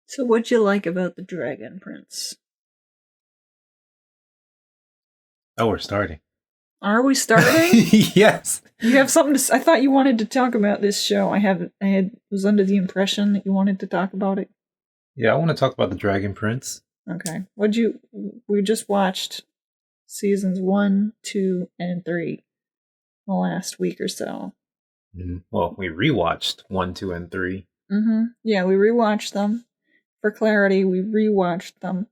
So what'd you like about the Dragon Prince? Oh, we're starting. Are we starting? Yes. You have something to I thought you wanted to talk about this show. Was under the impression that you wanted to talk about it. Yeah, I want to talk about the Dragon Prince. Okay. We just watched seasons 1, 2, and 3 the last week or so. Well, we rewatched 1, 2, and 3. Mm-hmm. Yeah, we rewatched them. For clarity, we rewatched them.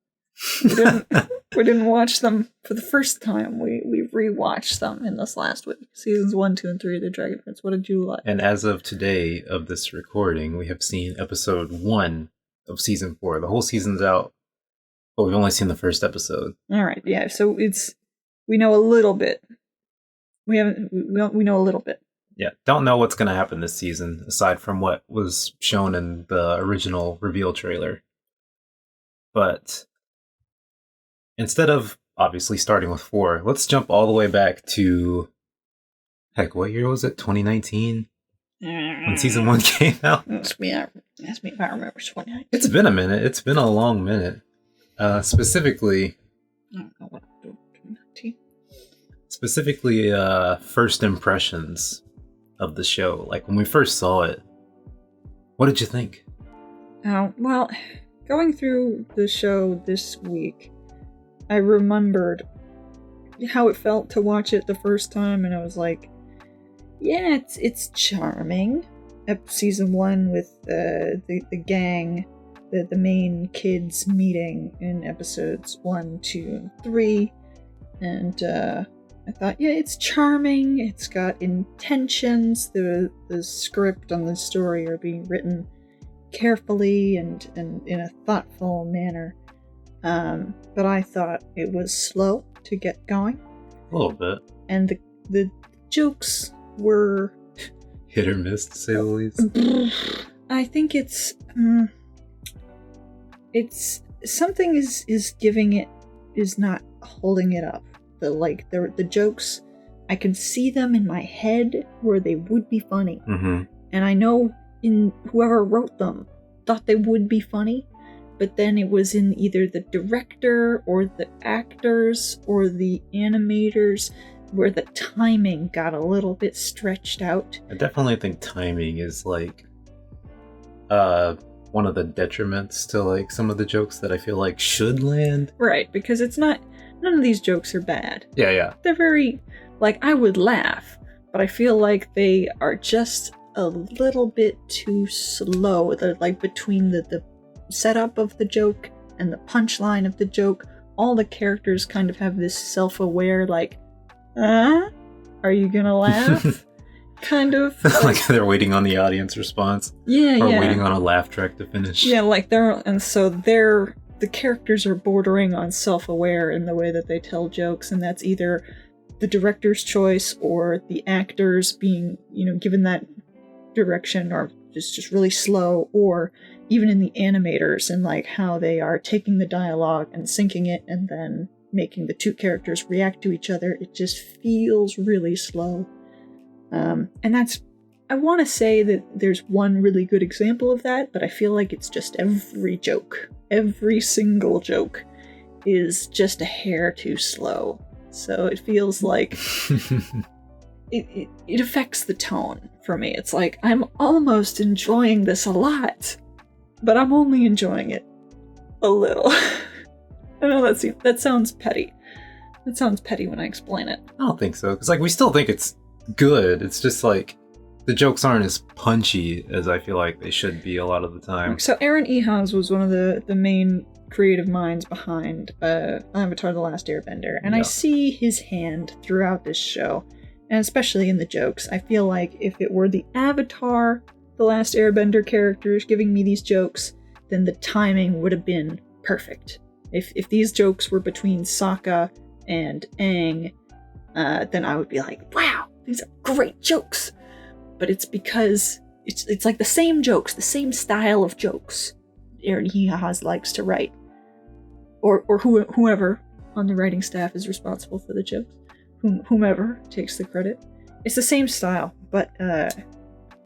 We didn't watch them for the first time. We rewatched them in this last week. Seasons 1, 2, and 3 of The Dragon Prince. What did you like? And as of today of this recording, we have seen episode 1 of season 4. The whole season's out, but we've only seen the first episode. Alright, yeah, so we know a little bit. We know a little bit. Yeah, don't know what's going to happen this season, aside from what was shown in the original reveal trailer. But instead of obviously starting with 4, let's jump all the way back to, heck, what year was it? 2019? When season 1 came out? Ask me if I remember 2019. It's been a minute. It's been a long minute. Specifically, I don't know what I'm doing. 2019. Specifically, first impressions of the show. Like, when we first saw it, what did you think? Oh, well, going through the show this week, I remembered how it felt to watch it the first time, and I was like, yeah, it's charming. Season 1 with the gang, the main kids meeting in episodes 1, 2, and 3, and I thought, yeah, it's charming, it's got intentions, the script and the story are being written carefully and in a thoughtful manner. But I thought it was slow to get going. A little bit. And the jokes were hit or miss, to say the least. I think it's something is giving it, is not holding it up. The jokes, I can see them in my head where they would be funny. Mm-hmm. And I know whoever wrote them thought they would be funny, but then it was in either the director or the actors or the animators where the timing got a little bit stretched out. I definitely think timing is like one of the detriments to like some of the jokes that I feel like should land. Right, because none of these jokes are bad. Yeah. They're very, like, I would laugh, but I feel like they are just a little bit too slow. They're like between the setup of the joke and the punchline of the joke, all the characters kind of have this self-aware, like, are you gonna laugh? Kind of. Like they're waiting on the audience response. Yeah, or waiting on a laugh track to finish. Yeah, like the characters are bordering on self-aware in the way that they tell jokes, and that's either the director's choice or the actors being, given that direction, or just really slow, or even in the animators and like how they are taking the dialogue and syncing it and then making the two characters react to each other. It just feels really slow. And I want to say that there's one really good example of that, but I feel like it's just every joke. Every single joke is just a hair too slow. So it feels like it affects the tone for me. It's like, I'm almost enjoying this a lot, but I'm only enjoying it a little. I know that sounds petty. That sounds petty when I explain it. I don't think so, because like we still think it's good. It's just like the jokes aren't as punchy as I feel like they should be a lot of the time. So Aaron Ehasz was one of the main creative minds behind Avatar: The Last Airbender, and yeah. I see his hand throughout this show, and especially in the jokes. I feel like if it were the Avatar: The Last Airbender characters giving me these jokes, then the timing would have been perfect. If these jokes were between Sokka and Aang, then I would be like, wow, these are great jokes. But it's because it's like the same jokes, the same style of jokes Aaron Ehasz likes to write. Or whoever on the writing staff is responsible for the jokes. Whomever takes the credit. It's the same style, but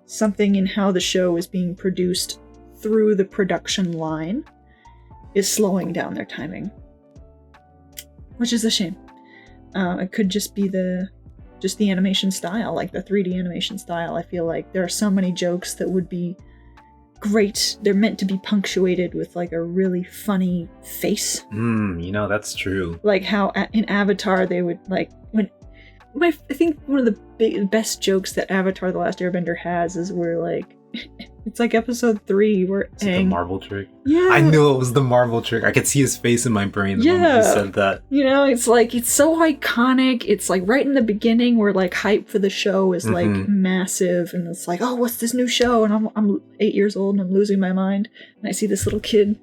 something in how the show is being produced through the production line is slowing down their timing, which is a shame. It could just be the animation style, like the 3D animation style. I feel like there are so many jokes that would be great. They're meant to be punctuated with like a really funny face. That's true. Like how in Avatar they would like I think one of the best jokes that Avatar: The Last Airbender has is where like it's like episode 3 where Is it the marble trick? Yeah, I knew it was the marble trick. I could see his face in my brain the moment you said that. It's like it's so iconic. It's like right in the beginning where like hype for the show is like massive, and it's like, oh, what's this new show? And I'm 8 years old and I'm losing my mind, and I see this little kid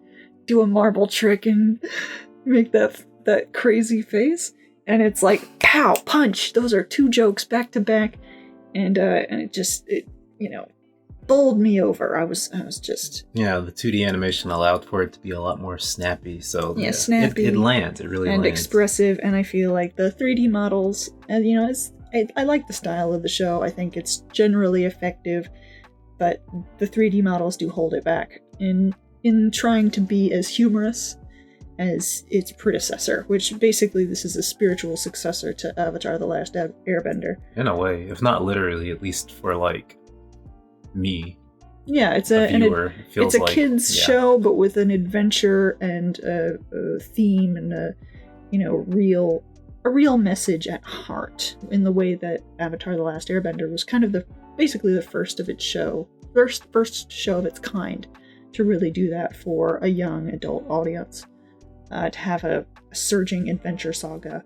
do a marble trick and make that crazy face. And it's like, pow, punch. Those are 2 jokes back to back, and it bowled me over. I was just the 2D animation allowed for it to be a lot more snappy. So snappy. It lands. It really and lands. Expressive. And I feel like the 3D models, and I like the style of the show. I think it's generally effective, but the 3D models do hold it back in trying to be as humorous as its predecessor, which basically this is a spiritual successor to Avatar: The Last Airbender. In a way, if not literally, at least for like me. Yeah, it's viewer, it's a kids show, but with an adventure and a theme and a real message at heart. In the way that Avatar: The Last Airbender was kind of basically the first of its show, first show of its kind to really do that for a young adult audience. To have a surging adventure saga,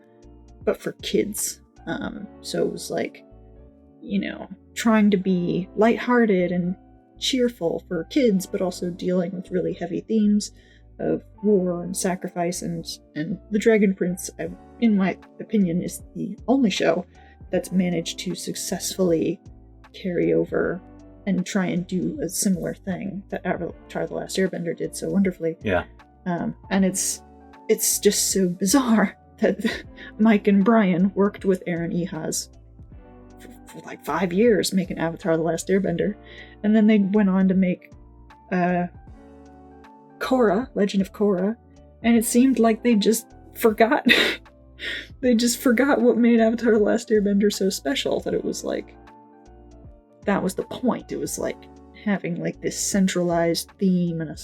but for kids. So it was like, trying to be lighthearted and cheerful for kids, but also dealing with really heavy themes of war and sacrifice. And The Dragon Prince, in my opinion, is the only show that's managed to successfully carry over and try and do a similar thing that Avatar: The Last Airbender did so wonderfully. Yeah. And it's just so bizarre that Mike and Brian worked with Aaron Ehasz for like 5 years making Avatar: The Last Airbender, and then they went on to make Korra, Legend of Korra, and it seemed like they just forgot. They just forgot what made Avatar: The Last Airbender so special, that it was like, that was the point. It was like having like this centralized theme and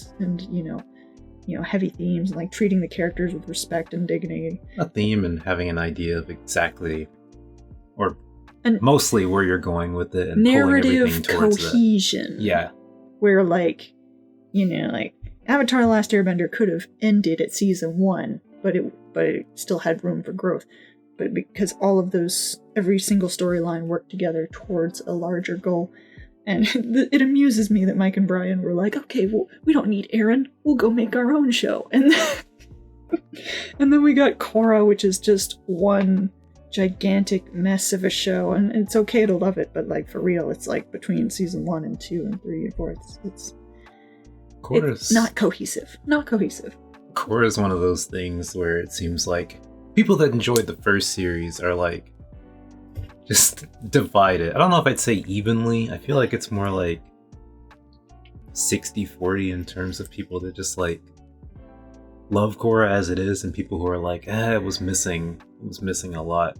heavy themes, and like treating the characters with respect and dignity. A theme and having an idea of exactly, or mostly where you're going with it, and narrative pulling everything towards cohesion. Yeah. Where like Avatar: The Last Airbender could have ended at season 1, but it still had room for growth. But because all of those, every single storyline worked together towards a larger goal. And it amuses me that Mike and Brian were like, okay, well, we don't need Aaron. We'll go make our own show. And then we got Korra, which is just one gigantic mess of a show. And it's okay to love it, but like for real, it's like between season 1 and 2 and 3 and 4, it's not cohesive. Not cohesive. Korra is one of those things where it seems like people that enjoyed the first series are like, just divided. I don't know if I'd say evenly. I feel like it's more like 60-40 in terms of people that just like love Korra as it is, and people who are like, it was missing a lot.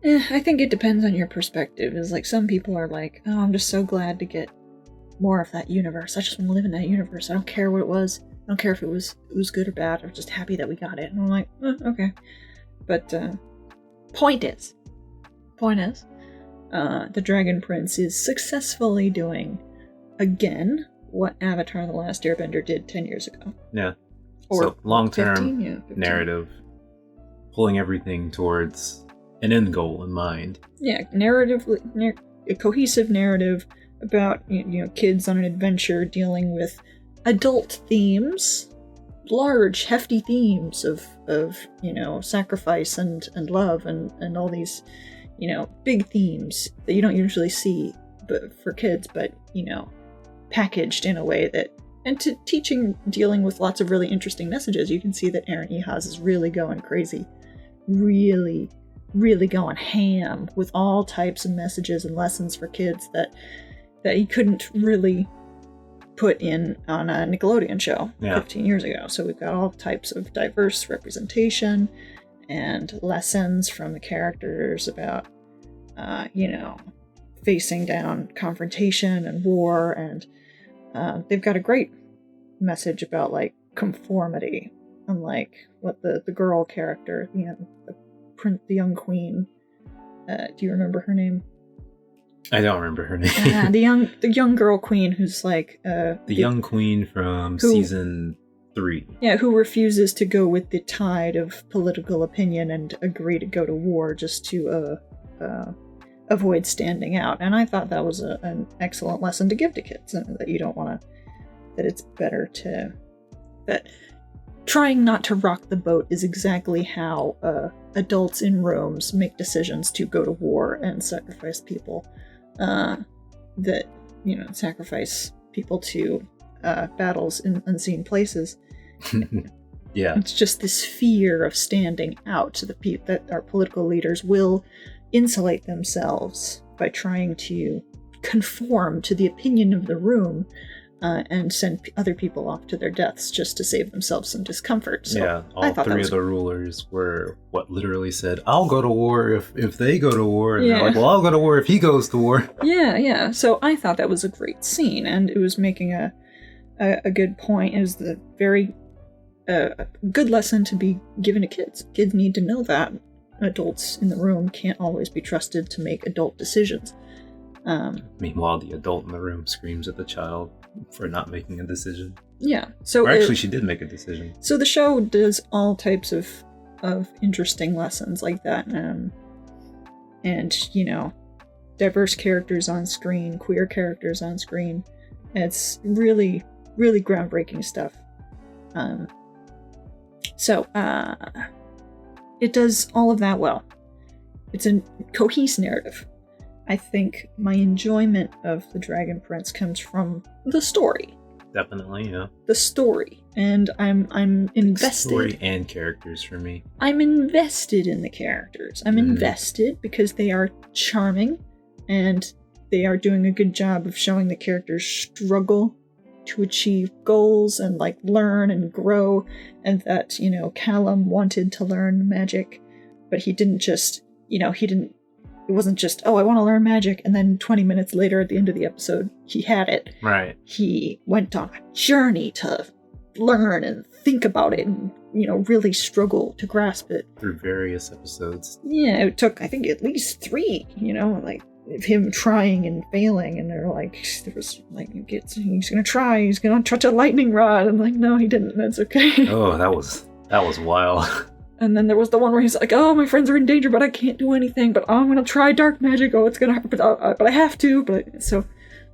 I think it depends on your perspective. It's like some people are like, oh, I'm just so glad to get more of that universe. I just want to live in that universe. I don't care what it was. I don't care if it was good or bad. I'm just happy that we got it. And I'm like, okay. But point is, the Dragon Prince is successfully doing, again, what Avatar: The Last Airbender did 10 years ago. Yeah. Or so long-term 15. narrative, pulling everything towards an end goal in mind. Yeah, a cohesive narrative about kids on an adventure dealing with adult themes, large, hefty themes of sacrifice and love and all these big themes that you don't usually see for kids, but packaged in a way that, and to dealing with lots of really interesting messages. You can see that Aaron Ehasz is really going crazy, really, really going ham with all types of messages and lessons for kids that he couldn't really put in on a Nickelodeon show 15 years ago. So we've got all types of diverse representation and lessons from the characters about, facing down confrontation and war. And they've got a great message about, like, conformity. And, like, what the girl character, the young queen, do you remember her name? I don't remember her name. The young girl queen who's like the young queen from season 3. Yeah, who refuses to go with the tide of political opinion and agree to go to war just to avoid standing out. And I thought that was an excellent lesson to give to kids, and that you don't want to. That it's better that trying not to rock the boat is exactly how adults in rooms make decisions to go to war and sacrifice people. Sacrifice people to battles in unseen places. Yeah. It's just this fear of standing out to the people that our political leaders will insulate themselves by trying to conform to the opinion of the room and send other people off to their deaths just to save themselves some discomfort. So yeah, all 3 of the rulers were literally said, I'll go to war if they go to war. And they're like, well, I'll go to war if he goes to war. Yeah. So I thought that was a great scene, and it was making a good point. It was the very good lesson to be given to kids. Kids need to know that adults in the room can't always be trusted to make adult decisions. Meanwhile, the adult in the room screams at the child for not making a decision. Yeah. So or actually, she did make a decision. So the show does all types of interesting lessons like that, and diverse characters on screen, queer characters on screen. It's really, really groundbreaking stuff. It does all of that well. It's a cohesive narrative. I think my enjoyment of The Dragon Prince comes from the story. Definitely, yeah. The story. And I'm invested. Story and characters for me. I'm invested in the characters. I'm invested because they are charming, and they are doing a good job of showing the characters struggle to achieve goals and, like, learn and grow, and that, Callum wanted to learn magic, but he didn't just, it wasn't just, I want to learn magic, and then 20 minutes later at the end of the episode, he had it. Right. He went on a journey to learn and think about it and, really struggle to grasp it. Through various episodes. Yeah, it took, I think, at least 3, like, of him trying and failing, and they're like, there was, like, he's gonna try, he's gonna touch a lightning rod, and like, no, he didn't, that's okay. Oh, that was wild. And then there was the one where he's like, oh, my friends are in danger, but I can't do anything, but I'm gonna try dark magic, it's gonna hurt, but I have to, so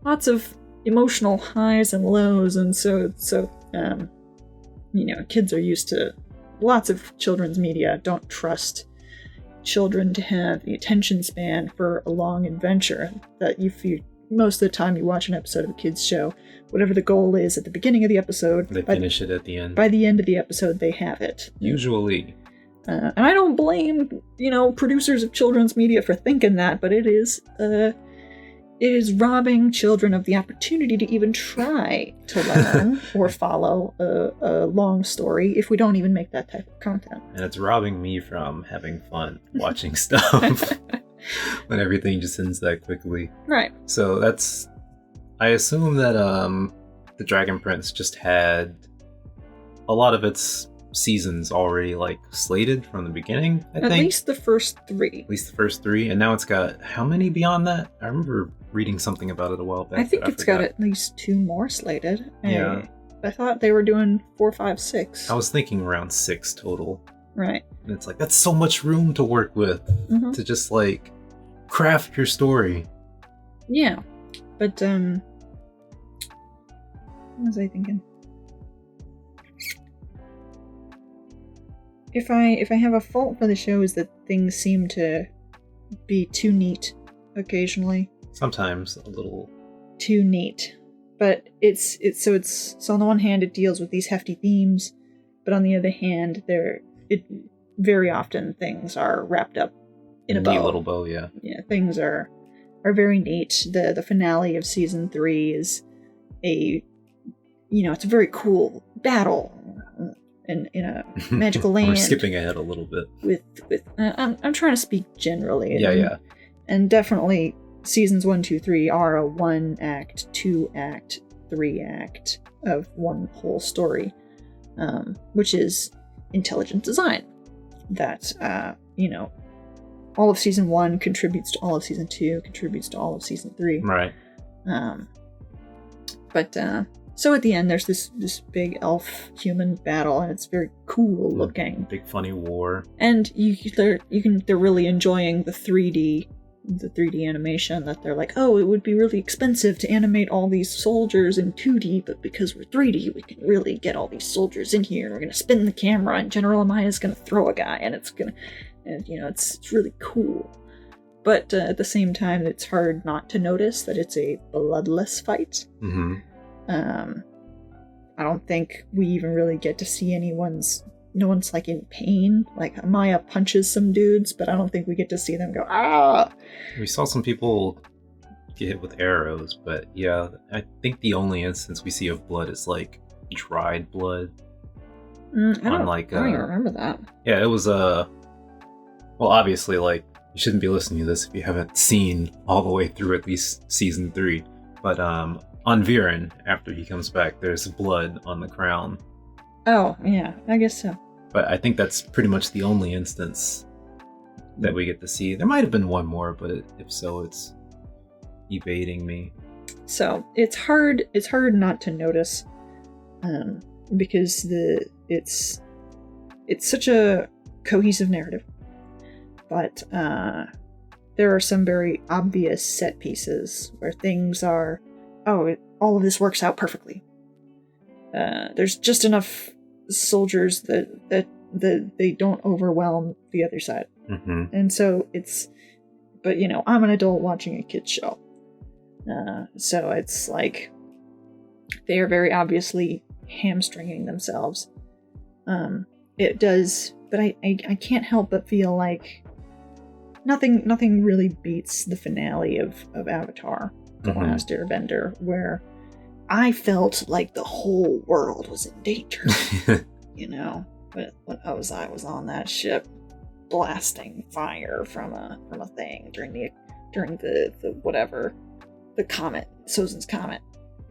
lots of emotional highs and lows, and so kids are used to, lots of children's media don't trust children to have the attention span for a long adventure, that most of the time you watch an episode of a kids show, whatever the goal is at the beginning of the episode, they finish it at the end. By the end of the episode, they have it. Usually. And I don't blame, producers of children's media for thinking that, but it is robbing children of the opportunity to even try to learn or follow a long story if we don't even make that type of content. And it's robbing me from having fun watching stuff when everything just ends that quickly. Right. So I assume that The Dragon Prince just had a lot of its seasons already, like, slated from the beginning, I think. At least the first 3. At least the first 3, and now it's got how many beyond that? I remember reading something about it a while back. I think it's got at least 2 more slated. Yeah. I thought they were doing 4, 5, 6. I was thinking around 6 total. Right. And it's like, that's so much room to work with, to just, like, craft your story. Yeah. But, what was I thinking? If I have a fault for the show, is that things seem to be too neat occasionally. Sometimes a little too neat. But it's on the one hand it deals with these hefty themes, but on the other hand very often things are wrapped up in a bow. Neat little bow, yeah. Yeah, things are very neat. The finale of season 3 is a it's a very cool battle in a magical land. We're skipping ahead a little bit. I'm trying to speak generally. Yeah. And definitely seasons 1, 2, 3 are a 1-act, 2-act, 3-act of one whole story, which is intelligent design. That, all of season 1 contributes to all of season 2, contributes to all of season 3. Right. So at the end, there's this big elf-human battle, and it's very cool looking. Big funny war. And they're really enjoying the 3D animation, that they're like, oh, it would be really expensive to animate all these soldiers in 2D, but because we're 3D, we can really get all these soldiers in here, and we're going to spin the camera, and General Amaya's going to throw a guy, and it's really cool. But at the same time, it's hard not to notice that it's a bloodless fight. Mm-hmm. I don't think we even really get to see no one's like in pain. Like Amaya punches some dudes, but I don't think we get to see them go, ah! We saw some people get hit with arrows, but yeah, I think the only instance we see of blood is like dried blood. I don't even remember that. Yeah, it was well, obviously, like, you shouldn't be listening to this if you haven't seen all the way through at least season 3. But on Viren, after he comes back, there's blood on the crown. Oh, yeah, I guess so. But I think that's pretty much the only instance that we get to see. There might have been one more, but if so, it's evading me. So it's hard not to notice, because it's such a cohesive narrative. But there are some very obvious set pieces where things are, all of this works out perfectly. There's just enough soldiers that they don't overwhelm the other side. Mm-hmm. And so but I'm an adult watching a kid's show. So it's like, they are very obviously hamstringing themselves. It does, but I can't help but feel like nothing really beats the finale of Avatar, The Last Airbender, where I felt like the whole world was in danger. But when I was on that ship, blasting fire from a thing during the whatever, the comet, Sozin's comet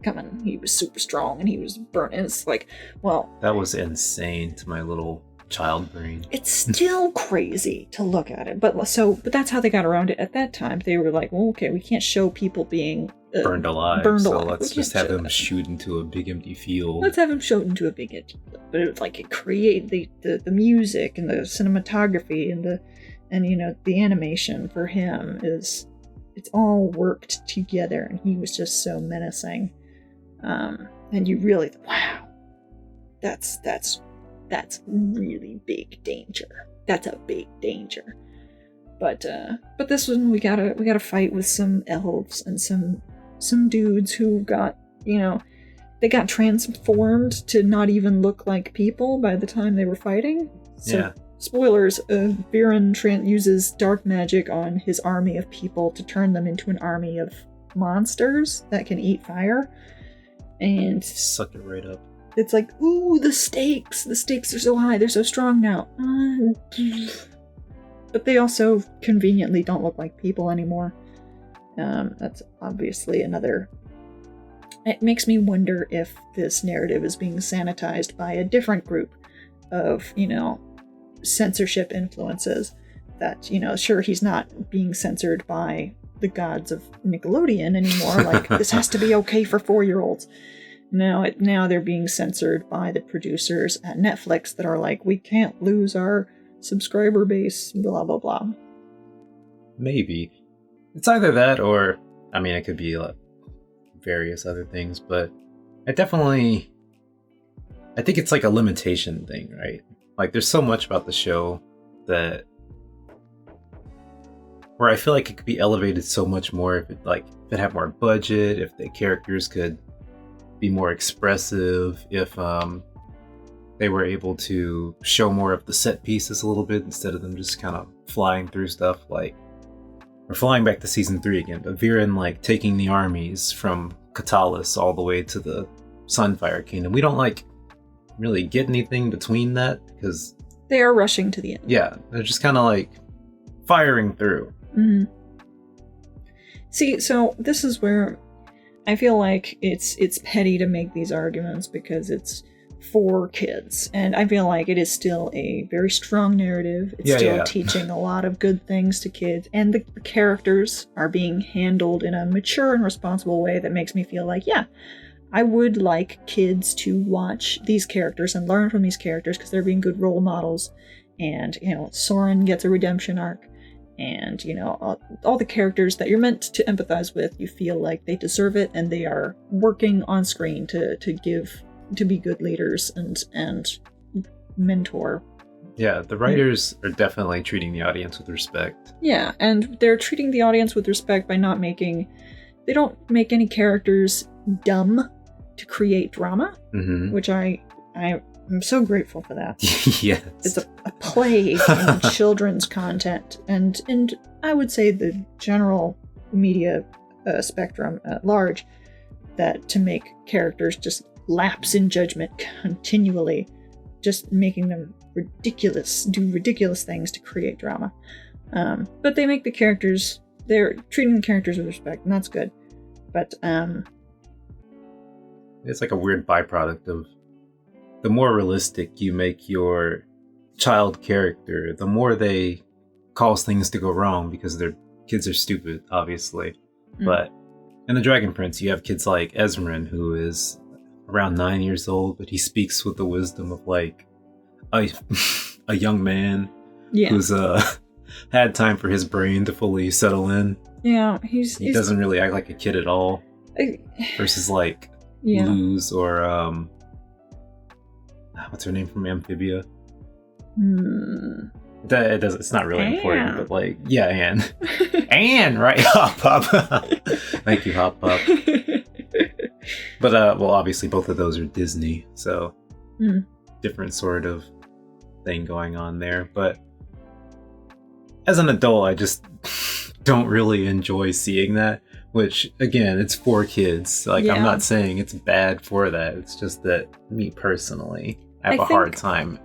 coming. He was super strong and he was burning. It's like, well, that was insane to my little child brain. It's still crazy to look at it, but that's how they got around it at that time. They were like, well, okay, we can't show people being burned alive, so let's just have him shoot into a big empty field. Let's have him shoot into a big empty field. But it was like, it created the music and the cinematography and the animation for him it's all worked together, and he was just so menacing. And you really, wow, that's really big danger. That's a big danger. But this one, we gotta fight with some elves and some dudes who got, they got transformed to not even look like people by the time they were fighting. So, yeah. Spoilers, Viren uses dark magic on his army of people to turn them into an army of monsters that can eat fire. And suck it right up. It's like, ooh, the stakes are so high, they're so strong now. But they also conveniently don't look like people anymore. That's obviously another... It makes me wonder if this narrative is being sanitized by a different group of, censorship influences. That, sure, he's not being censored by the gods of Nickelodeon anymore. Like, this has to be okay for 4-year-olds. Now they're being censored by the producers at Netflix that are like, we can't lose our subscriber base, blah, blah, blah. Maybe. It's either that or, it could be various other things, but I think it's like a limitation thing, right? Like, there's so much about the show where I feel like it could be elevated so much more if it had more budget, if the characters could be more expressive, if they were able to show more of the set pieces a little bit instead of them just kind of flying through stuff. Like, we're flying back to season 3 again, but Viren taking the armies from Katalis all the way to the Sunfire Kingdom. We don't like really get anything between that because they are rushing to the end. Yeah, they're just kind of like firing through. Mm-hmm. See, so this is where I feel like it's petty to make these arguments because it's for kids, and I feel like it is still a very strong narrative. It's still teaching a lot of good things to kids, and the characters are being handled in a mature and responsible way that makes me feel like, yeah, I would like kids to watch these characters and learn from these characters because they're being good role models, and, you know, Soren gets a redemption arc, and, you know, all the characters that you're meant to empathize with, you feel like they deserve it, and they are working on screen to be good leaders and mentor. Yeah, the writers are definitely treating the audience with respect. Yeah, and they're treating the audience with respect by they don't make any characters dumb to create drama, which I'm so grateful for that. Yes. It's a plague in children's content, and I would say the general media spectrum at large, that to make characters just lapse in judgment continually, just making them do ridiculous things to create drama. But they make they're treating the characters with respect, and that's good. But it's like a weird byproduct of the more realistic you make your child character, the more they cause things to go wrong because their kids are stupid, obviously. But in The Dragon Prince, you have kids like Esmeralda, who is around 9 years old, but he speaks with the wisdom of like a young man who's had time for his brain to fully settle in. Yeah, he doesn't really act like a kid at all. Versus like Luz or what's her name from Amphibia? It's not really important, but like, yeah, Anne. Anne, right? Hop Pop. Thank you, Hop Pop. But, well, obviously both of those are Disney, so different sort of thing going on there. But as an adult, I just don't really enjoy seeing that, which, again, it's for kids. Like, I'm not saying it's bad for that. It's just that me personally, I have a hard time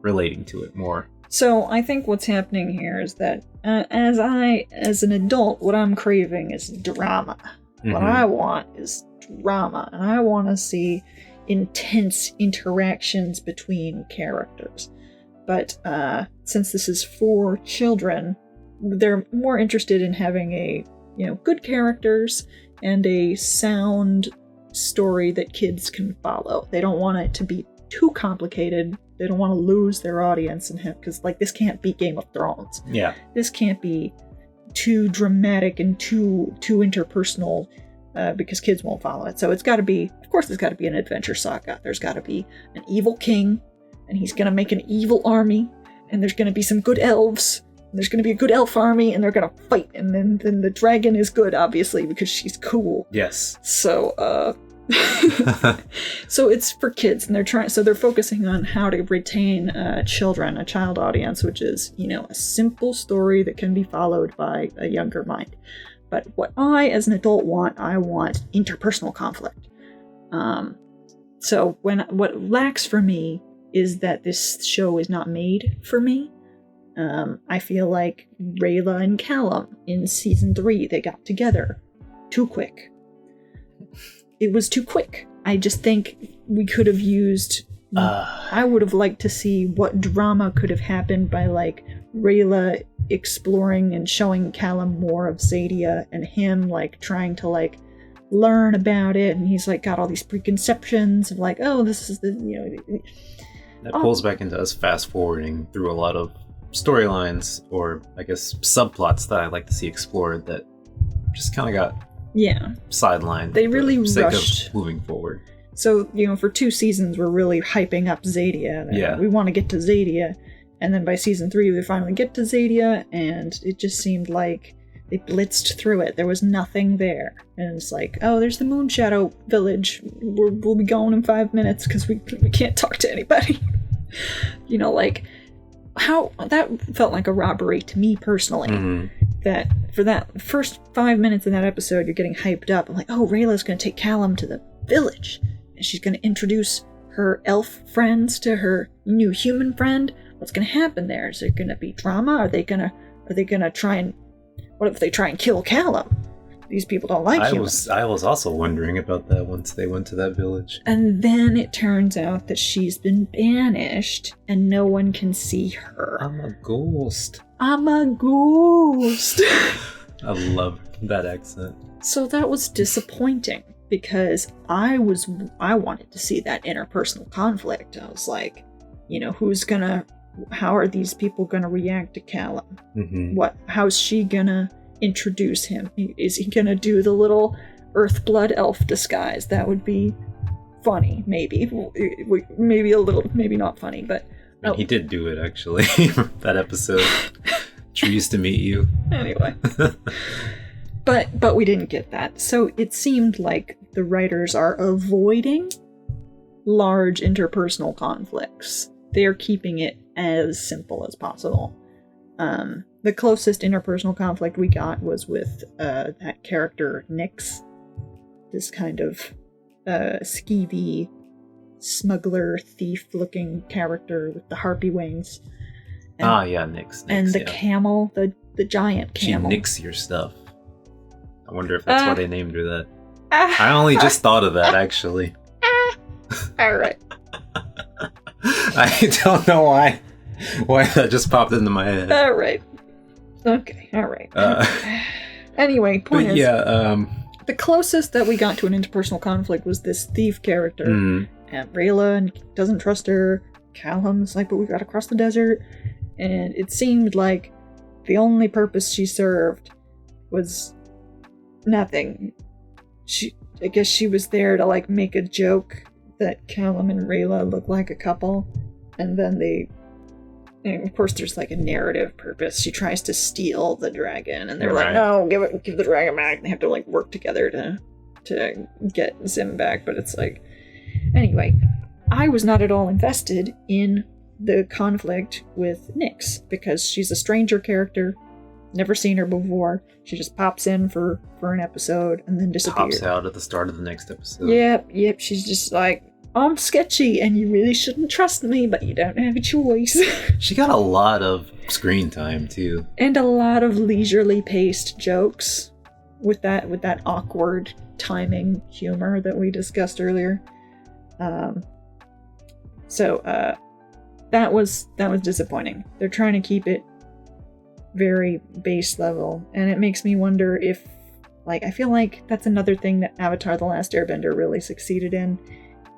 relating to it more. So I think what's happening here is that as an adult, what I'm craving is drama. What I want is drama, and I want to see intense interactions between characters. But since this is for children, they're more interested in having good characters and a sound story that kids can follow. They don't want it to be too complicated. They don't want to lose their audience because like this can't be Game of Thrones. Yeah, this can't be too dramatic and too interpersonal because kids won't follow it. So it's got to be, of course, there's got to be an adventure saga. There's got to be an evil king, and he's going to make an evil army, and there's going to be some good elves, and there's going to be a good elf army, and they're going to fight, and then the dragon is good, obviously, because she's cool. Yes. So, so it's for kids, and they're focusing on how to retain a child audience, which is, a simple story that can be followed by a younger mind. But what I, as an adult, I want interpersonal conflict. So what lacks for me is that this show is not made for me. I feel like Rayla and Callum in season 3, they got together too quick. It was too quick. I just think we could have used... I would have liked to see what drama could have happened by, like, Rayla exploring and showing Callum more of Zadia, and him, like, trying to, like, learn about it, and he's, like, got all these preconceptions of, like, oh, this is the, That pulls back into us fast-forwarding through a lot of storylines, or, I guess, subplots that I'd like to see explored that just kind of got... sidelined. They really rushed sake of moving forward. So, for 2 seasons, we're really hyping up Zadia. Yeah. We want to get to Zadia. And then by season 3, we finally get to Zadia, and it just seemed like they blitzed through it. There was nothing there. And it's like, oh, there's the Moonshadow village. We'll be going in 5 minutes because we can't talk to anybody. How that felt like a robbery to me personally. That for that first 5 minutes in that episode, you're getting hyped up. I'm like, oh, Rayla's going to take Callum to the village. and she's going to introduce her elf friends to her new human friend. What's going to happen there? Is there going to be drama? Are they going to try and, what if they try and kill Callum? These people don't like humans. I was also wondering about that once they went to that village. And then it turns out that she's been banished and no one can see her. I'm a ghost. I'm a ghost. I love that accent. So that was disappointing because I wanted to see that interpersonal conflict. I was like, how are these people gonna react to Callum? Mm-hmm. How's she gonna introduce him? Is he gonna do the little Earthblood elf disguise? That would be funny, maybe a little, maybe not funny, but and he did do it actually. That episode. Trees to meet you. Anyway. But we didn't get that. So it seemed like the writers are avoiding large interpersonal conflicts. They are keeping it as simple as possible. The closest interpersonal conflict we got was with that character Nyx. This kind of skeevy, smuggler, thief-looking character with the harpy wings. And, Nyx. And the camel, the giant camel. She nicks your stuff. I wonder if that's why they named her that. I only just thought of that, actually. Alright. I don't know why that just popped into my head. Alright. Okay, alright. Anyway, point is, the closest that we got to an interpersonal conflict was this thief character. And Rayla doesn't trust her. Callum's like, but we gotta cross the desert. And it seemed like the only purpose she served was nothing. I guess she was there to like make a joke that Callum and Rayla look like a couple, and then and of course there's like a narrative purpose. She tries to steal the dragon, and they're like, no, give the dragon back. And they have to like work together to get Zim back. But it's like, anyway, I was not at all invested in the conflict with Nyx because she's a stranger character. Never seen her before. She just pops in for an episode and then disappears. Pops out at the start of the next episode. Yep. She's just like, I'm sketchy and you really shouldn't trust me, but you don't have a choice. She got a lot of screen time too. And a lot of leisurely paced jokes with that awkward timing humor that we discussed earlier. So that was disappointing. They're trying to keep it very base level, and it makes me wonder if, like, I feel like that's another thing that Avatar: The Last Airbender really succeeded in.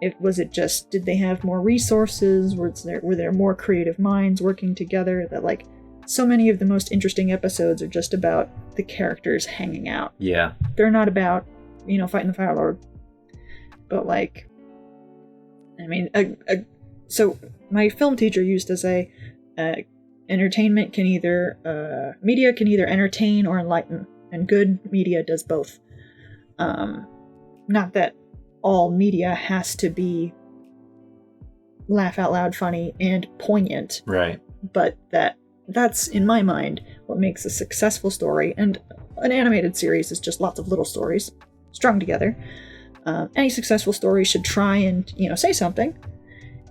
Did they have more resources? Were there more creative minds working together? That, like, so many of the most interesting episodes are just about the characters hanging out. Yeah. They're not about, fighting the Fire Lord. But, like, I mean, so my film teacher used to say, media can either entertain or enlighten, and good media does both. Not that all media has to be laugh out loud funny and poignant. Right. But that's, in my mind, what makes a successful story, and an animated series is just lots of little stories strung together. Any successful story should try and, say something,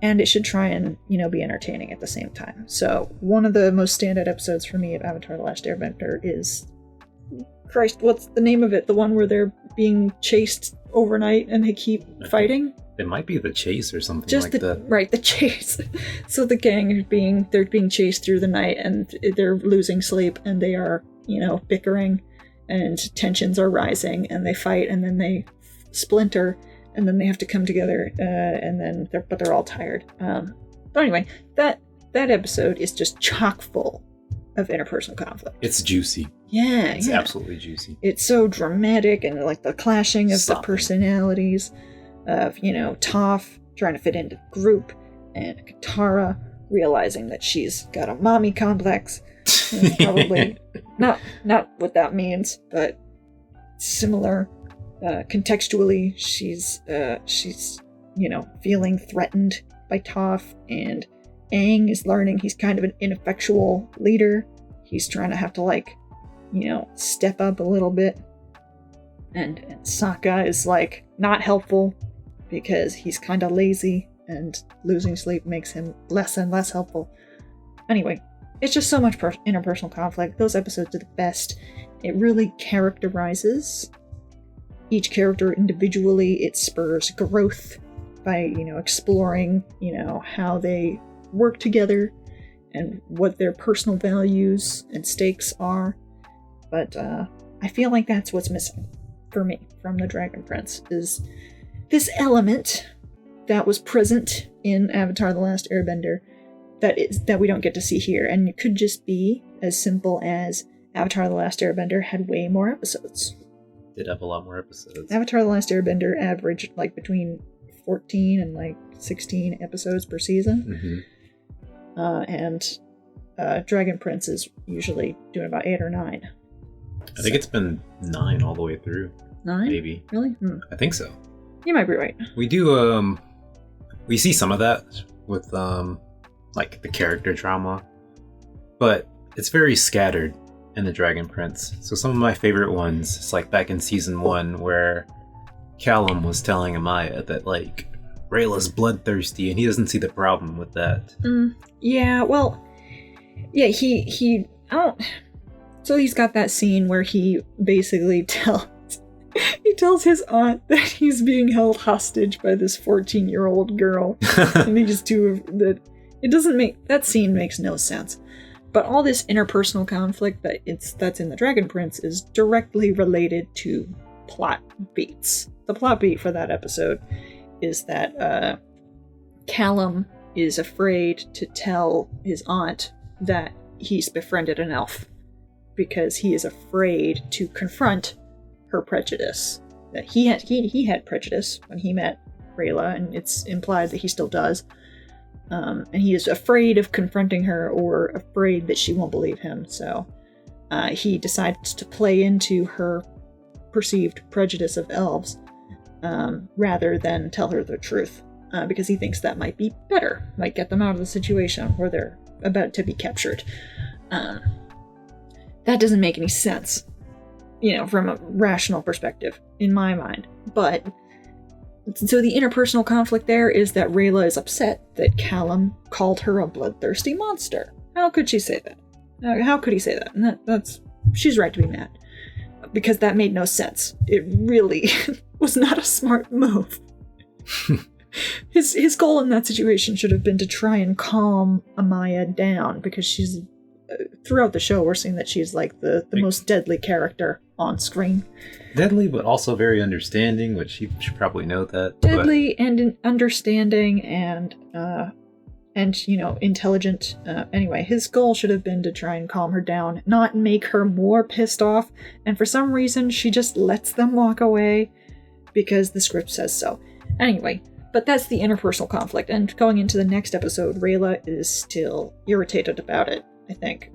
and it should try and, be entertaining at the same time. So one of the most standout episodes for me of Avatar: The Last Airbender is, Christ, what's the name of it? The one where they're being chased overnight and they keep fighting? It might be The Chase or something that. Right, The Chase. So the gang they're being chased through the night, and they're losing sleep, and they are, bickering, and tensions are rising, and they fight, and then they splinter, and then they have to come together, but they're all tired. But anyway, that episode is just chock full of interpersonal conflict. It's juicy. Yeah, it's absolutely juicy. It's so dramatic, and like the clashing of the personalities of, Toph trying to fit into the group, and Katara realizing that she's got a mommy complex. Probably not what that means, but similar. Contextually, she's feeling threatened by Toph, and Aang is learning he's kind of an ineffectual leader. He's trying to have to step up a little bit, and Sokka is not helpful because he's kind of lazy and losing sleep makes him less and less helpful. Anyway, it's just so much interpersonal conflict. Those episodes are the best. It really characterizes each character individually. It spurs growth by, exploring, how they work together and what their personal values and stakes are. But I feel like that's what's missing for me from The Dragon Prince, is this element that was present in Avatar: The Last Airbender that we don't get to see here. And it could just be as simple as Avatar: The Last Airbender had way more episodes. Did have a lot more episodes. Avatar: The Last Airbender averaged between 14 and 16 episodes per season. And Dragon Prince is usually doing about 8 or 9. I think it's been 9 all the way through. 9? Maybe. Really? I think so. You might be right. We do, we see some of that with, the character drama, but it's very scattered in The Dragon Prince. So some of my favorite ones, it's back in season 1 where Callum was telling Amaya that, Rayla's bloodthirsty, and he doesn't see the problem with that. Yeah, well, yeah, so he's got that scene where he basically tells his aunt that he's being held hostage by this 14-year-old girl. And they just do that. That scene makes no sense. But all this interpersonal conflict that's in The Dragon Prince is directly related to plot beats. The plot beat for that episode is that Callum is afraid to tell his aunt that he's befriended an elf, because he is afraid to confront her prejudice. That he had prejudice when he met Rayla, and it's implied that he still does. And he is afraid of confronting her, or afraid that she won't believe him. So he decides to play into her perceived prejudice of elves rather than tell her the truth, because he thinks that might be better, might get them out of the situation where they're about to be captured. That doesn't make any sense, from a rational perspective, in my mind. But so the interpersonal conflict there is that Rayla is upset that Callum called her a bloodthirsty monster. How could she say that? How could he say that? And she's right to be mad, because that made no sense. It really was not a smart move. His goal in that situation should have been to try and calm Amaya down, because she's throughout the show we're seeing that she's the most deadly character on screen. Deadly, but also very understanding, which you should probably know that. Deadly and understanding and intelligent. Anyway, his goal should have been to try and calm her down, not make her more pissed off. And for some reason, she just lets them walk away because the script says so. Anyway, but that's the interpersonal conflict. And going into the next episode, Rayla is still irritated about it. I think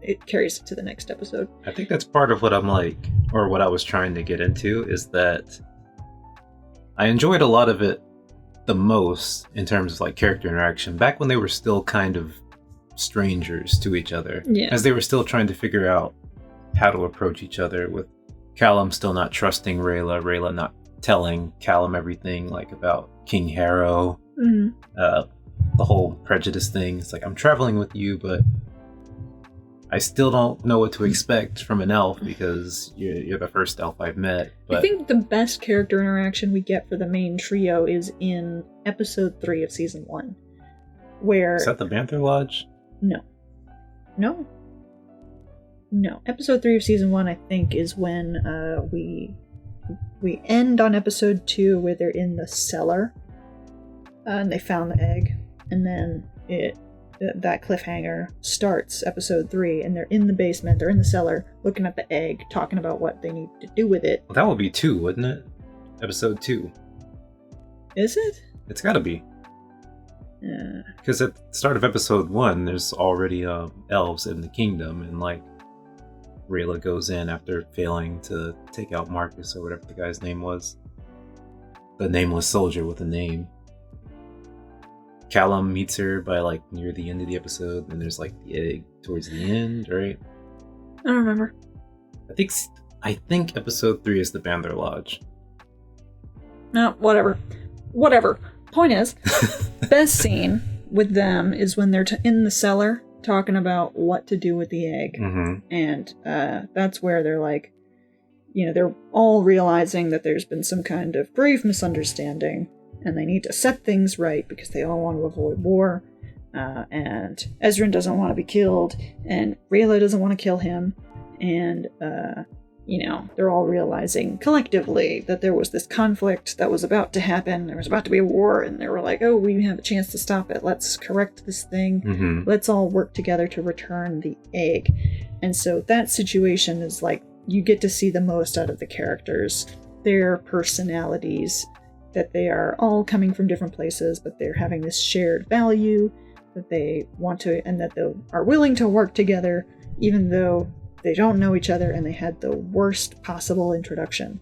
it carries it to the next episode. I think that's part of what or what I was trying to get into, is that I enjoyed a lot of it the most in terms of character interaction back when they were still kind of strangers to each other. Yeah. As they were still trying to figure out how to approach each other, with Callum still not trusting Rayla not telling Callum everything, about King Harrow. The whole prejudice thing. It's I'm traveling with you, but I still don't know what to expect from an elf, because you're the first elf I've met. But I think the best character interaction we get for the main trio is in episode 3 of season 1. Where... Is that the Banther Lodge? No. Episode 3 of season 1, I think, is when we end on episode 2, where they're in the cellar. And they found the egg. And then that cliffhanger starts episode 3, and they're in the basement, they're in the cellar, looking at the egg, talking about what they need to do with it. Well, that would be 2, wouldn't it? Episode 2. Is it? It's gotta be. Yeah. Because at the start of episode 1, there's already elves in the kingdom, and Rayla goes in after failing to take out Marcus, or whatever the guy's name was. The nameless soldier with a name. Callum meets her by near the end of the episode, and there's the egg towards the end, right? I don't remember. I think episode 3 is the Banther Lodge. No, whatever. Whatever. Point is, best scene with them is when they're in the cellar talking about what to do with the egg. And that's where they're like, they're all realizing that there's been some kind of grave misunderstanding and they need to set things right because they all want to avoid war. And Ezrin doesn't want to be killed, and Rayla doesn't want to kill him. And, they're all realizing collectively that there was this conflict that was about to happen. There was about to be a war, and they were like, oh, we have a chance to stop it. Let's correct this thing. Let's all work together to return the egg. And so that situation is like, you get to see the most out of the characters, their personalities, that they are all coming from different places, but they're having this shared value that they want to, and that they are willing to work together, even though they don't know each other, and they had the worst possible introduction,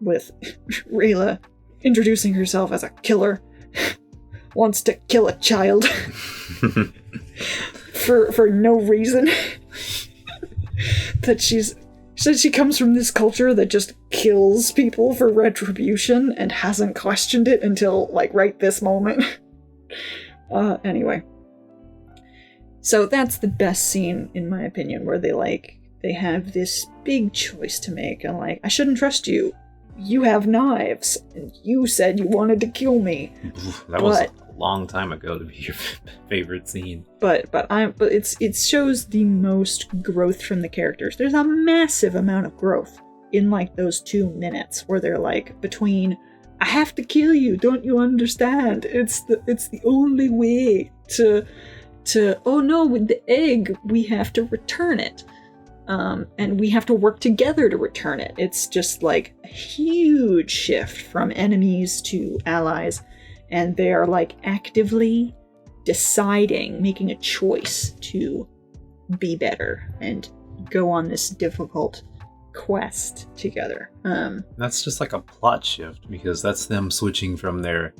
with Rayla introducing herself as a killer, wants to kill a child for no reason. That she said she comes from this culture that just kills people for retribution and hasn't questioned it until, like, right this moment. Anyway. So that's the best scene, in my opinion, where they have this big choice to make, and like, I shouldn't trust you. You have knives, and you said you wanted to kill me. That was a long time ago to be your favorite scene. But it shows the most growth from the characters. There's a massive amount of growth in like those 2 minutes where they're like, between, I have to kill you, don't you understand? It's the only way to oh no, with the egg we have to return it. And we have to work together to return it. It's just like a huge shift from enemies to allies, and they are like actively deciding, making a choice to be better and go on this difficult quest together. That's just like a plot shift, because that's them switching from their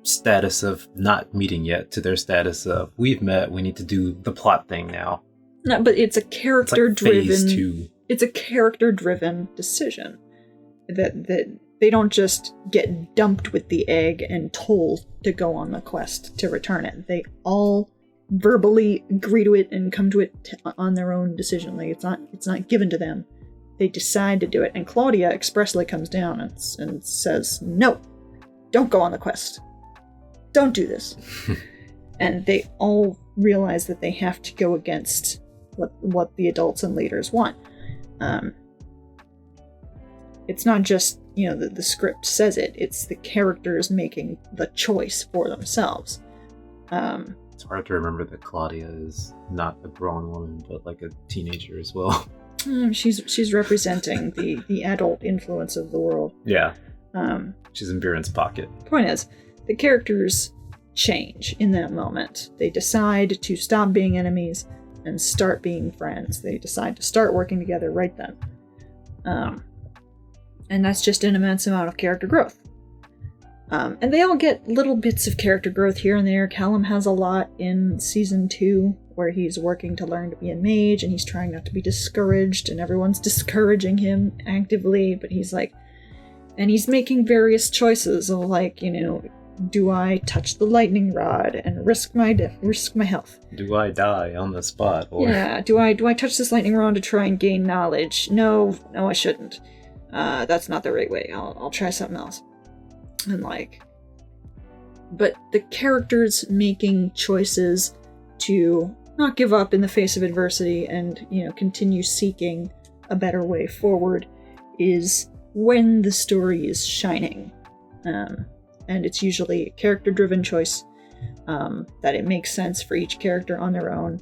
status of not meeting yet to their status of, we've met, we need to do the plot thing now. No, but it's a character-driven. It's like phase 2. It's a character-driven decision that they don't just get dumped with the egg and told to go on the quest to return it. They all verbally agree to it and come to it on their own decision. Like, it's not given to them. They decide to do it, and Claudia expressly comes down and says, "No, don't go on the quest. Don't do this." And they all realize that they have to go against what the adults and leaders want. It's not just, the script says it. It's the characters making the choice for themselves. It's hard to remember that Claudia is not a grown woman, but like a teenager as well. She's representing the adult influence of the world. Yeah. She's in Viren's pocket. Point is, the characters change in that moment. They decide to stop being enemies and start being friends. They decide to start working together right then. And that's just an immense amount of character growth. And they all get little bits of character growth here and there. Callum has a lot in season 2, where he's working to learn to be a mage, and he's trying not to be discouraged, and everyone's discouraging him actively, but he's like, and he's making various choices of like, do I touch the lightning rod and risk my health? Do I die on the spot? Or... Yeah, do I touch this lightning rod to try and gain knowledge? No, I shouldn't. That's not the right way. I'll try something else. And like, but the characters making choices to not give up in the face of adversity and, continue seeking a better way forward is when the story is shining. And it's usually a character-driven choice, that it makes sense for each character on their own.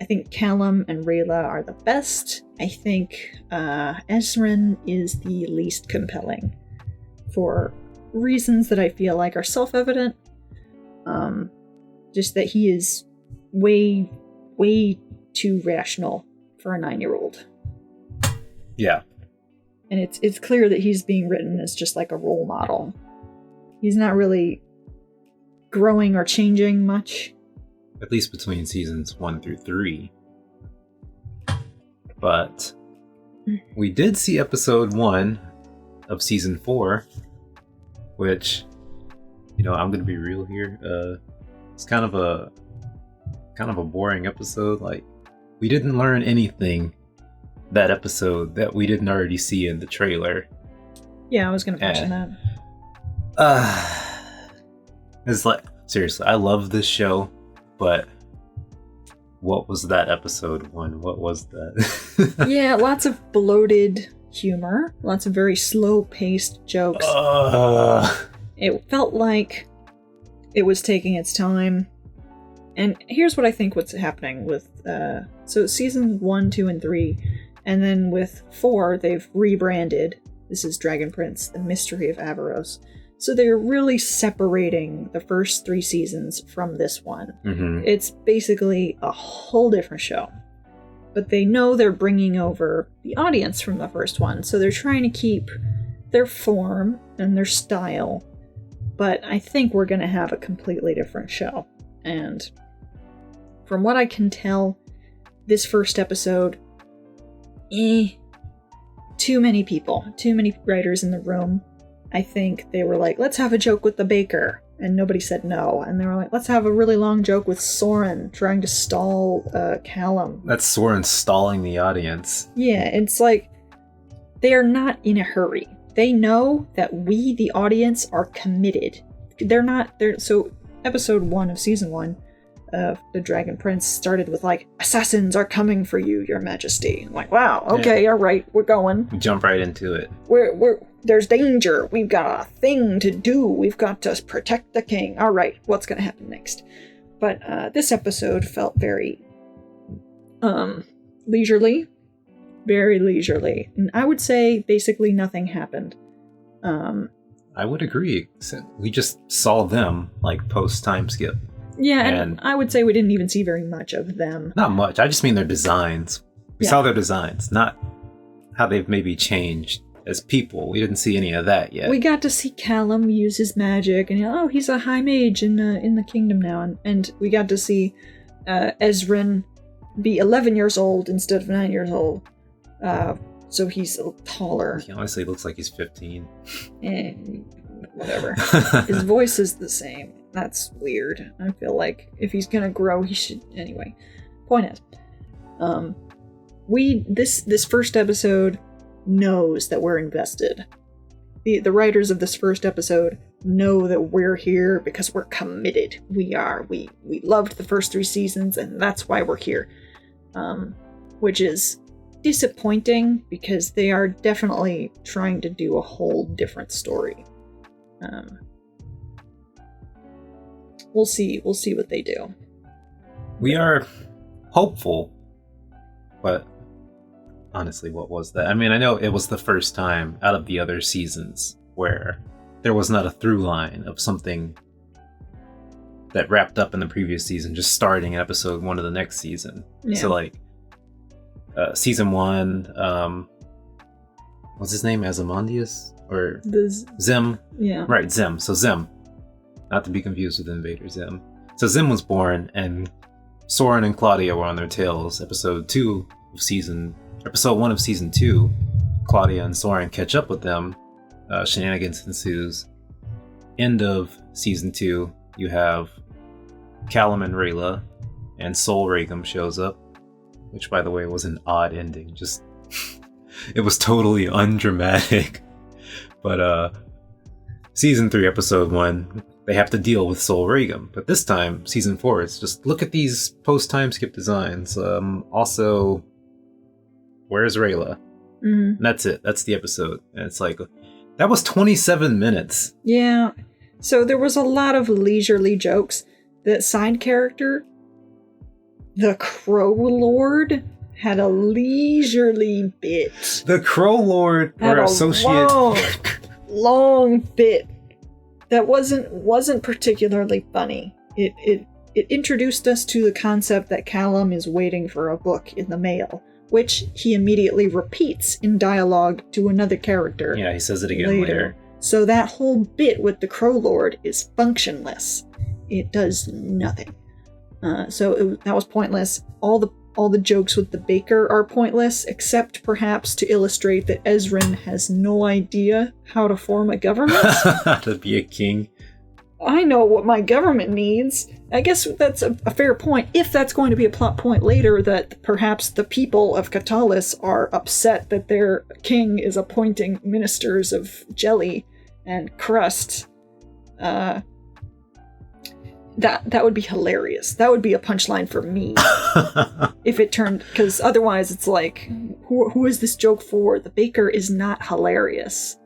I think Callum and Rayla are the best. I think Ezrin is the least compelling, for reasons that I feel like are self-evident. Just that he is way, way too rational for a 9-year-old. Yeah. And it's clear that he's being written as just like a role model. He's not really growing or changing much. At least between seasons 1 through 3. But we did see episode 1 of season 4, which, I'm gonna be real here. It's kind of a boring episode. Like, we didn't learn anything that episode that we didn't already see in the trailer. Yeah, I was gonna mention that. It's like, seriously, I love this show, but what was that episode 1? What was that? Yeah, lots of bloated humor, lots of very slow-paced jokes. It felt like it was taking its time. And here's what I think what's happening with... so season 1, 2, and 3, and then with 4, they've rebranded. This is Dragon Prince, The Mystery of Avaros. So they're really separating the first 3 seasons from this one. Mm-hmm. It's basically a whole different show. But they know they're bringing over the audience from the first one, so they're trying to keep their form and their style. But I think we're going to have a completely different show. And from what I can tell, this first episode, too many people, too many writers in the room. I think they were like, let's have a joke with the baker. And nobody said no. And they were like, let's have a really long joke with Soren trying to stall Callum. That's Soren stalling the audience. Yeah, it's like, they are not in a hurry. They know that we, the audience, are committed. So episode 1 of season 1 of The Dragon Prince started with like, assassins are coming for you, your majesty. I'm like, wow, okay, yeah. All right, we're going. We jump right into it. There's danger. We've got a thing to do. We've got to protect the king. All right, what's going to happen next? But this episode felt very leisurely. Very leisurely. And I would say basically nothing happened. I would agree. We just saw them like post time skip. Yeah, and I would say we didn't even see very much of them. Not much. I just mean their designs. We saw their designs, not how they've maybe changed as people. We didn't see any of that yet. We got to see Callum use his magic, and he's a high mage in the kingdom now. And we got to see Ezrin be 11 years old instead of 9 years old. So he's taller. He honestly looks like he's 15. Whatever. His voice is the same. That's weird. I feel like if he's gonna grow, he should... Anyway. Point is, this first episode knows that we're invested. The writers of this first episode know that we're here because we're committed. We are. We loved the first 3 seasons, and that's why we're here. Which is disappointing because they are definitely trying to do a whole different story. We'll see what they do. We are hopeful, but honestly, what was that? I mean, I know it was the first time out of the other seasons where there was not a through line of something that wrapped up in the previous season, just starting in episode 1 of the next season. Yeah. So like, season 1, what's his name? Ozymandias? Or Zim? Yeah. Right, Zim. So Zim. Not to be confused with Invader Zim. So Zim was born, and Soren and Claudia were on their tails. Episode 1 of season 2, Claudia and Soren catch up with them. Shenanigans ensues. End of season 2, you have Callum and Rayla, and Sol Regum shows up, which, by the way, was an odd ending. Just, it was totally undramatic. But season 3, episode 1, they have to deal with Sol Regum. But this time, season 4, it's just look at these post-time skip designs. Also, where's Rayla? Mm-hmm. And that's it. That's the episode. And it's like, that was 27 minutes. Yeah. So there was a lot of leisurely jokes. The side character, the Crow Lord, had a leisurely bit. The Crow Lord, or associate... long bit that wasn't particularly funny. It introduced us to the concept that Callum is waiting for a book in the mail, which he immediately repeats in dialogue to another character. Yeah, he says it again later. So that whole bit with the Crow Lord is functionless. It does nothing. That was pointless. All the all the jokes with the baker are pointless, except perhaps to illustrate that Ezrin has no idea how to form a government. How to be a king. I know what my government needs. I guess that's a fair point, if that's going to be a plot point later, that perhaps the people of Katalis are upset that their king is appointing ministers of Jelly and Crusts. That would be hilarious. That would be a punchline for me. If it turned... Because otherwise it's like, who is this joke for? The baker is not hilarious.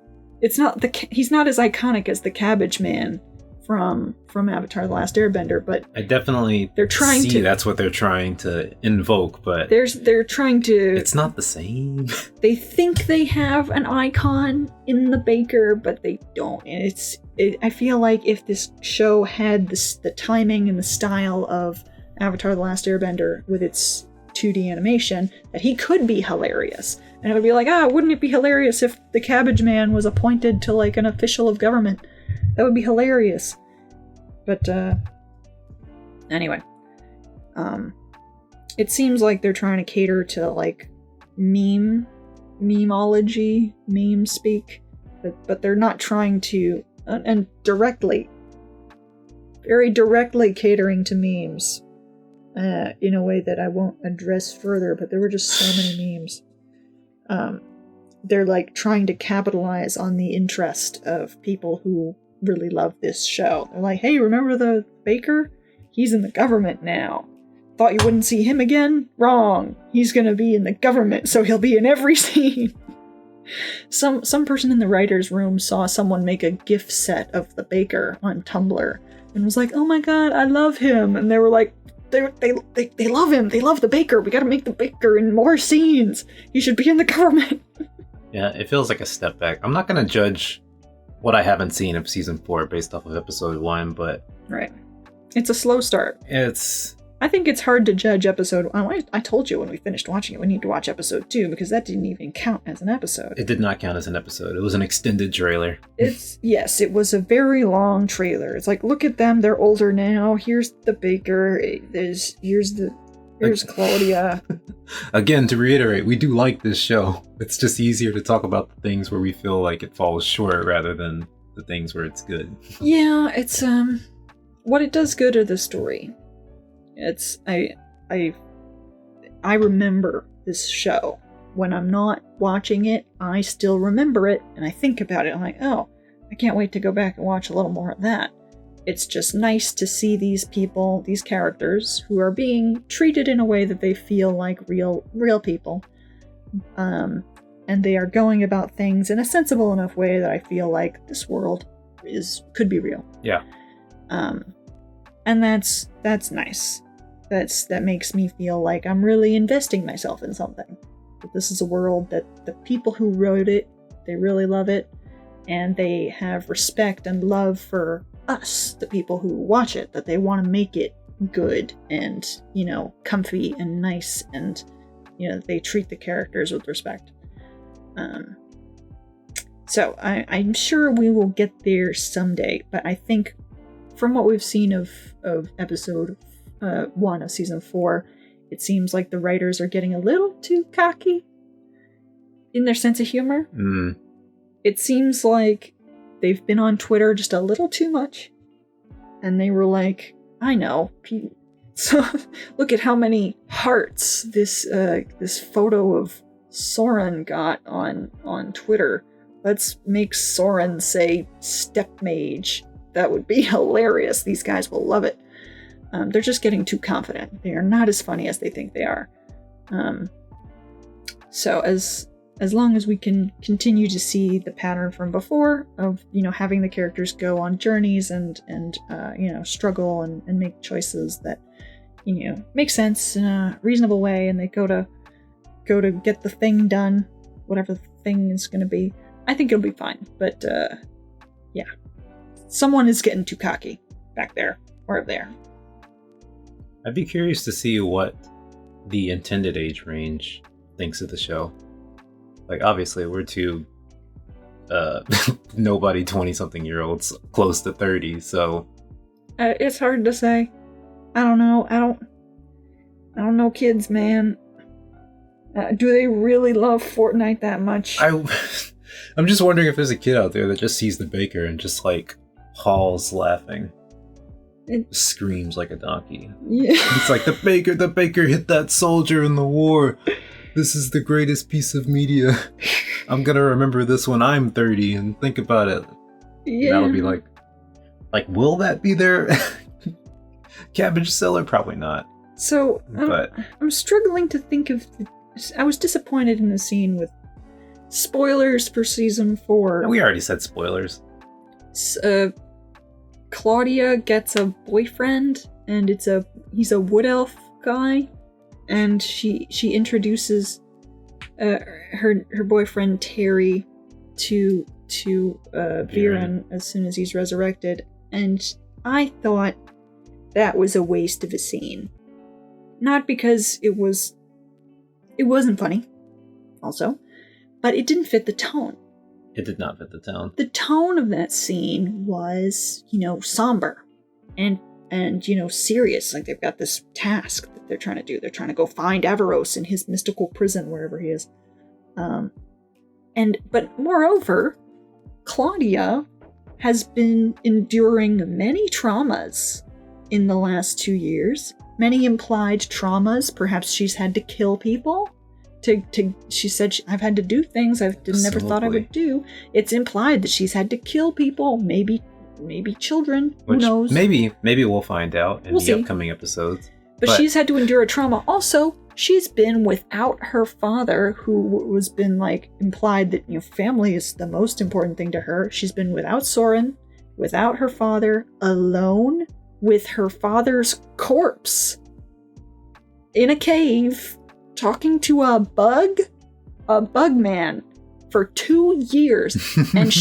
It's not he's not as iconic as the Cabbage Man from Avatar: The Last Airbender, but I definitely that's what they're trying to invoke, but they're trying to... It's not the same. They think they have an icon in the baker, but they don't. And I feel like if this show had the timing and the style of Avatar: The Last Airbender with its 2D animation, that he could be hilarious. And it would be like, wouldn't it be hilarious if the Cabbage Man was appointed to like an official of government? That would be hilarious. But, anyway. It seems like they're trying to cater to, like, memeology, meme speak, but they're not trying to, and very directly catering to memes, in a way that I won't address further, but there were just so many memes. They're, like, trying to capitalize on the interest of people who really love this show. They're like, hey, remember the baker? He's in the government now. Thought you wouldn't see him again? Wrong. He's gonna be in the government, so he'll be in every scene. Some person in the writer's room saw someone make a GIF set of the baker on Tumblr and was like, oh my god, I love him. And they were like, they love him. They love the baker. We gotta make the baker in more scenes. He should be in the government. Yeah, it feels like a step back. I'm not gonna judge what I haven't seen of season 4 based off of episode 1, but... Right. It's a slow start. I think it's hard to judge episode 1. I told you when we finished watching it, we need to watch episode 2, because that didn't even count as an episode. It did not count as an episode. It was an extended trailer. Yes, it was a very long trailer. It's like, look at them, they're older now. Here's the baker. Here's Claudia. Again, to reiterate, we do like this show. It's just easier to talk about the things where we feel like it falls short rather than the things where it's good. Yeah, it's what it does good are the story. I remember this show. When I'm not watching it, I still remember it, and I think about it. I'm like, oh, I can't wait to go back and watch a little more of that. It's just nice to see these people, these characters, who are being treated in a way that they feel like real people. And they are going about things in a sensible enough way that I feel like this world could be real. Yeah. And that's nice. That makes me feel like I'm really investing myself in something. That this is a world that the people who wrote it, they really love it, and they have respect and love for us, the people who watch it, that they want to make it good and, comfy and nice, and, they treat the characters with respect. So I'm sure we will get there someday, but I think from what we've seen of episode 1 of season 4, it seems like the writers are getting a little too cocky in their sense of humor. It seems like they've been on Twitter just a little too much, and they were like, I know, so look at how many hearts this photo of Soren got on Twitter. Let's make Soren say step mage. That would be hilarious. These guys will love it. They're just getting too confident. They are not as funny as they think they are. So as long as we can continue to see the pattern from before of, having the characters go on journeys and struggle and make choices that, make sense in a reasonable way, and they go to get the thing done, whatever the thing is going to be, I think it'll be fine. But, yeah. Someone is getting too cocky back there, or up there. I'd be curious to see what the intended age range thinks of the show. Like, obviously, we're two nobody 20-something-year-olds close to 30, so... It's hard to say. I don't know. I don't know, kids, man. Do they really love Fortnite that much? I'm just wondering if there's a kid out there that just sees the baker and just like hauls laughing. It screams like a donkey. Yeah. It's like the baker hit that soldier in the war. This is the greatest piece of media. I'm gonna remember this when I'm 30 and think about it. Yeah. That'll be like, will that be their cabbage seller? Probably not. So, but I'm struggling to think of. I was disappointed in the scene with spoilers for season 4. We already said spoilers. Claudia gets a boyfriend, and he's a wood elf guy, and she introduces her boyfriend Terry to Viren as soon as he's resurrected, and I thought that was a waste of a scene. Not because it wasn't funny, also, but it didn't fit the tone. It did not fit the tone. The tone of that scene was, somber and serious. Like, they've got this task that they're trying to do. They're trying to go find Averos in his mystical prison, wherever he is. But moreover, Claudia has been enduring many traumas in the last 2 years. Many implied traumas. Perhaps she's had to kill people. She said, I've had to do things I've never thought I would do. It's implied that she's had to kill people, maybe children. Who knows? Maybe we'll find out in the upcoming episodes. But she's had to endure a trauma. Also, she's been without her father, who was been implied that family is the most important thing to her. She's been without Soren, without her father, alone with her father's corpse in a cave. Talking to a bug man, for 2 years. And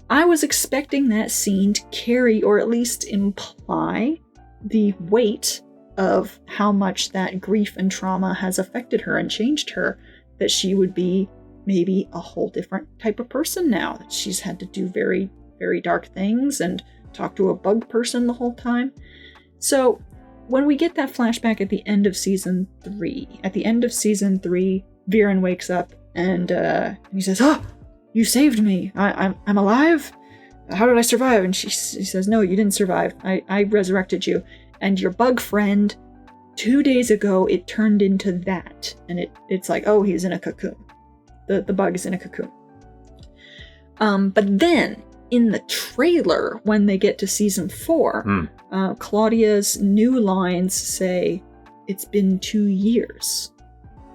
I was expecting that scene to carry, or at least imply, the weight of how much that grief and trauma has affected her and changed her. That she would be maybe a whole different type of person now. That she's had to do very, very dark things and talk to a bug person the whole time. So, when we get that flashback at the end of season 3, Viren wakes up and he says, "Oh, you saved me. I'm alive? How did I survive?" And she says, "No, you didn't survive. I resurrected you. And your bug friend, 2 days ago, it turned into that." And it's like, oh, he's in a cocoon. The bug is in a cocoon. But then, in the trailer, when they get to season 4, Claudia's new lines say, "It's been 2 years."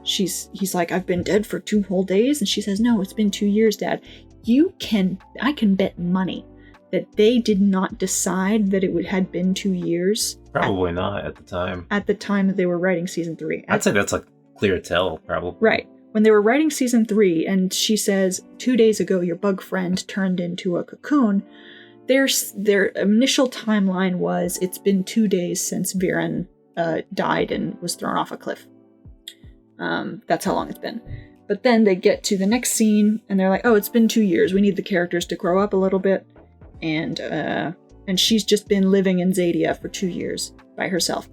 He's like, "I've been dead for 2 whole days," and she says, "No, it's been 2 years, Dad." I can bet money that they did not decide that it had been 2 years. Probably not at the time. At the time that they were writing season 3. I'd say that's a clear tell, probably. Right. When they were writing season 3, and she says, 2 days ago, your bug friend turned into a cocoon, their initial timeline was, it's been 2 days since Viren died and was thrown off a cliff. That's how long it's been. But then they get to the next scene, and they're like, oh, it's been 2 years. We need the characters to grow up a little bit. And she's just been living in Zadia for 2 years by herself.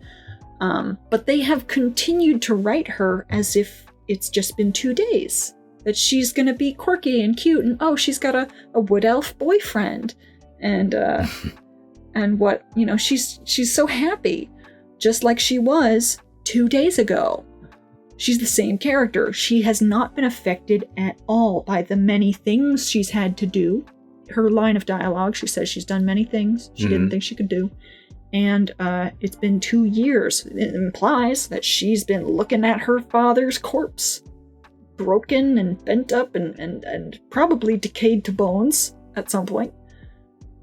But they have continued to write her as if it's just been 2 days. That she's gonna be quirky and cute, and oh, she's got a wood elf boyfriend. And what, she's so happy. Just like she was 2 days ago. She's the same character. She has not been affected at all by the many things she's had to do. Her line of dialogue, she says she's done many things she didn't think she could do. And it's been 2 years. It implies that she's been looking at her father's corpse. Broken and bent up and probably decayed to bones at some point.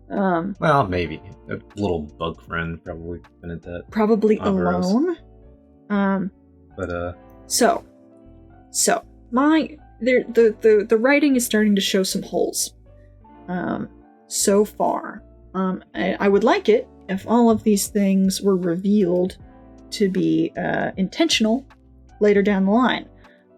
Well, maybe. A little bug friend probably been at that. Probably alone. So the writing is starting to show some holes. So far. I would like it if all of these things were revealed to be intentional later down the line.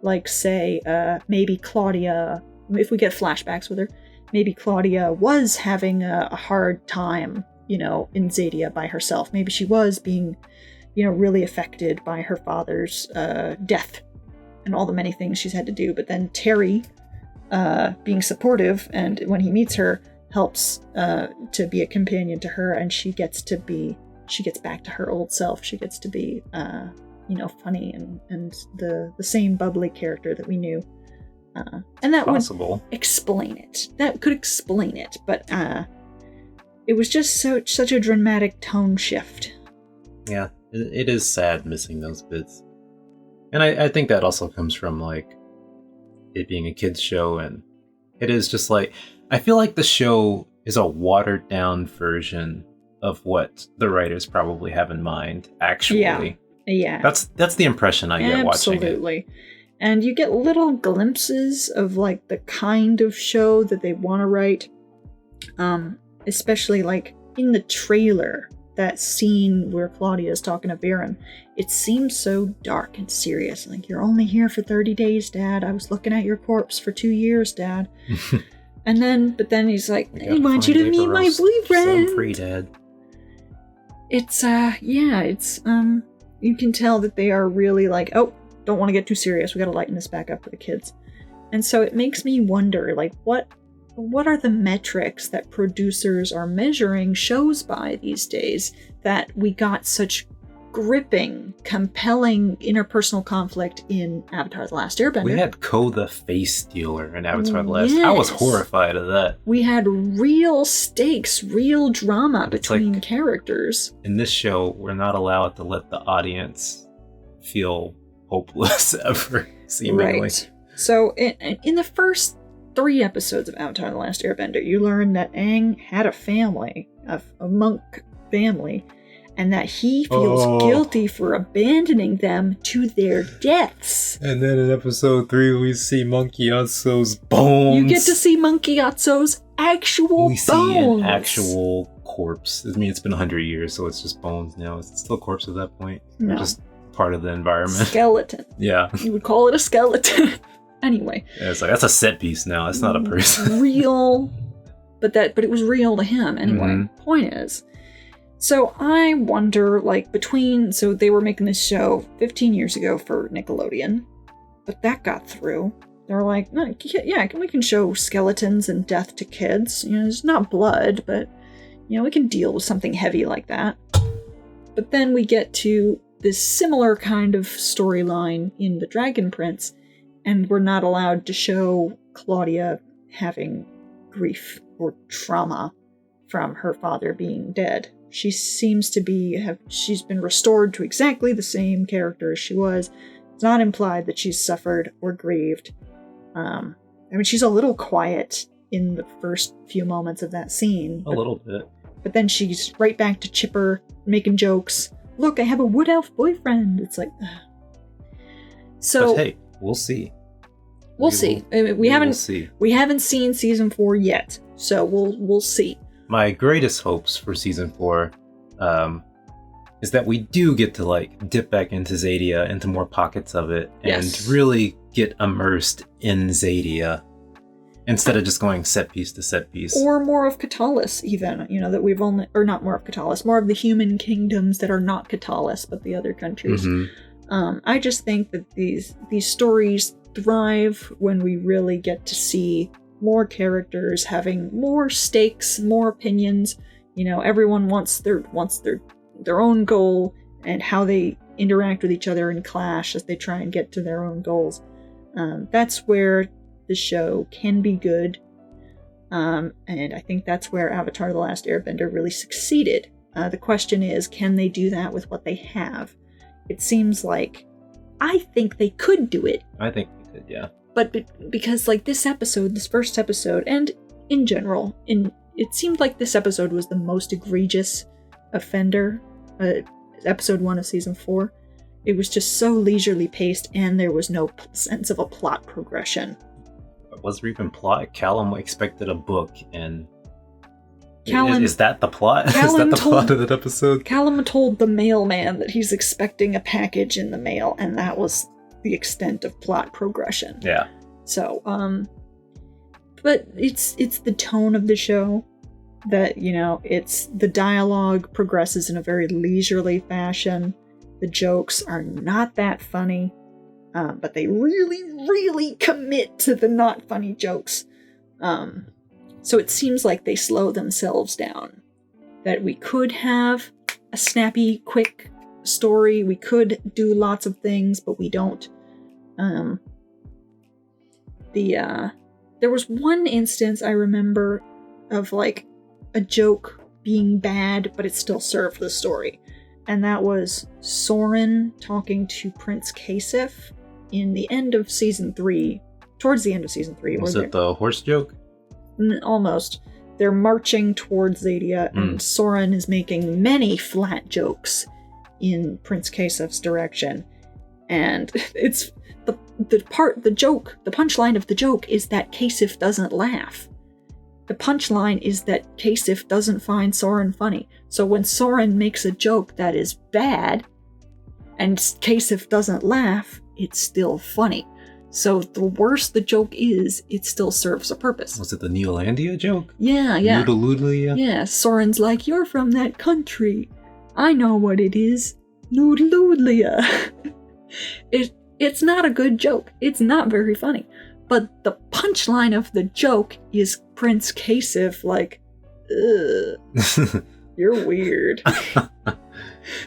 Like, say, maybe Claudia, if we get flashbacks with her, maybe Claudia was having a hard time, in Zadia by herself. Maybe she was being, really affected by her father's death and all the many things she's had to do. But then Terry, being supportive, and when he meets her, helps to be a companion to her, and she gets back to her old self. She gets to be, funny and the same bubbly character that we knew. And that would explain it. That could explain it, but it was just such a dramatic tone shift. Yeah, it is sad missing those bits. And I think that also comes from, like, it being a kid's show, and it is just like, I feel like the show is a watered down version of what the writers probably have in mind, actually. Yeah. That's the impression I get watching it. Absolutely. And you get little glimpses of, like, the kind of show that they want to write. Especially, like, in the trailer, that scene where Claudia is talking to Baron, it seems so dark and serious. Like, you're only here for 30 days, Dad. I was looking at your corpse for 2 years, Dad. But then he's like, I want you to meet my boyfriend. I'm free, Dad. It's, you can tell that they are really like, oh, don't want to get too serious. We got to lighten this back up for the kids. And so it makes me wonder, like, what are the metrics that producers are measuring shows by these days that we got such gripping, compelling interpersonal conflict in Avatar: The Last Airbender? We had Ko the Face Stealer in Avatar: The Last. I was horrified of that. We had real stakes, real drama between characters. In this show, we're not allowed to let the audience feel hopeless ever, seemingly. Right. So in the first 3 episodes of Avatar: The Last Airbender, you learn that Aang had a family, a monk family, and that he feels guilty for abandoning them to their deaths. And then in episode 3, we see Monkey Atso's bones. You get to see Monkey Atso's actual bones. We see an actual corpse. I mean, it's been 100 years, so it's just bones now. Is it still a corpse at that point? No. Or just part of the environment? Skeleton. Yeah. You would call it a skeleton. Anyway. Yeah, it's like, that's a set piece now. It's not a person. Real. But it was real to him anyway. Mm-hmm. Point is. So I wonder, like, so they were making this show 15 years ago for Nickelodeon, but that got through. They were like, no, yeah, we can show skeletons and death to kids. It's not blood, but, we can deal with something heavy like that. But then we get to this similar kind of storyline in The Dragon Prince, and we're not allowed to show Claudia having grief or trauma from her father being dead. She seems to she's been restored to exactly the same character as she was. It's not implied that she's suffered or grieved. She's a little quiet in the first few moments of that scene. A little bit. But then she's right back to chipper, making jokes. Look, I have a wood elf boyfriend. It's like, So. But hey, we'll see. We'll see. We haven't seen season 4 yet, so we'll see. My greatest hopes for season 4 is that we do get to, like, dip back into Zadia, into more pockets of it, and really get immersed in Zadia instead of just going set piece to set piece. Or more of Katalis, even, that we've only, or not more of Katalis, more of the human kingdoms that are not Katalis, but the other countries. Mm-hmm. I just think that these stories thrive when we really get to see more characters having more stakes, more opinions. Everyone wants their own goal, and how they interact with each other and clash as they try and get to their own goals. That's where the show can be good, and I think that's where Avatar: The Last Airbender really succeeded. The question is, can they do that with what they have? It seems like, I think they could do it. I think they could, yeah. But because, like, this first episode, and in general, it seemed like this episode was the most egregious offender, episode 1 of season 4. It was just so leisurely paced, and there was no sense of a plot progression. Was there even plot? Callum expected a book, and is that the plot? Is that the plot of that episode? Callum told the mailman that he's expecting a package in the mail, and that was the extent of plot progression. Yeah. So, but it's the tone of the show that, it's the dialogue progresses in a very leisurely fashion. The jokes are not that funny, but they really, really commit to the not funny jokes. So it seems like they slow themselves down. That we could have a snappy, quick story. We could do lots of things, but we don't. There was one instance I remember of like a joke being bad, but it still served the story. And that was Soren talking to Prince Kasif in the end of season 3. Towards the end of season 3. Was it the horse joke? Almost. They're marching towards Zadia, and Soren is making many flat jokes in Prince Kasif's direction. And it's the punchline of the joke is that Kasif doesn't laugh. The punchline is that Kasif doesn't find Soren funny. So when Soren makes a joke that is bad, and Kasif doesn't laugh, it's still funny. So the worse the joke is, it still serves a purpose. Was it the Neolandia joke? Yeah. Noodleoodlia? Yeah, Soren's like, you're from that country. I know what it is. Noodleoodlia. It's not a good joke. It's not very funny. But the punchline of the joke is Prince Kasif like, ugh, you're weird.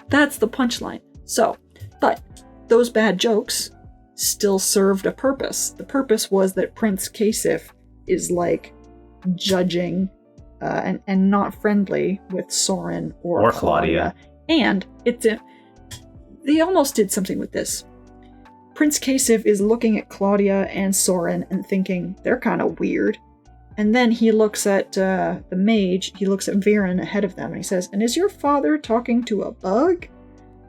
That's the punchline. So, but those bad jokes still served a purpose. The purpose was that Prince Kasif is like judging and not friendly with Soren or Claudia. And they almost did something with this. Prince Kasif is looking at Claudia and Soren and thinking, they're kind of weird. And then he looks at the mage, he looks at Viren ahead of them, and he says, and is your father talking to a bug?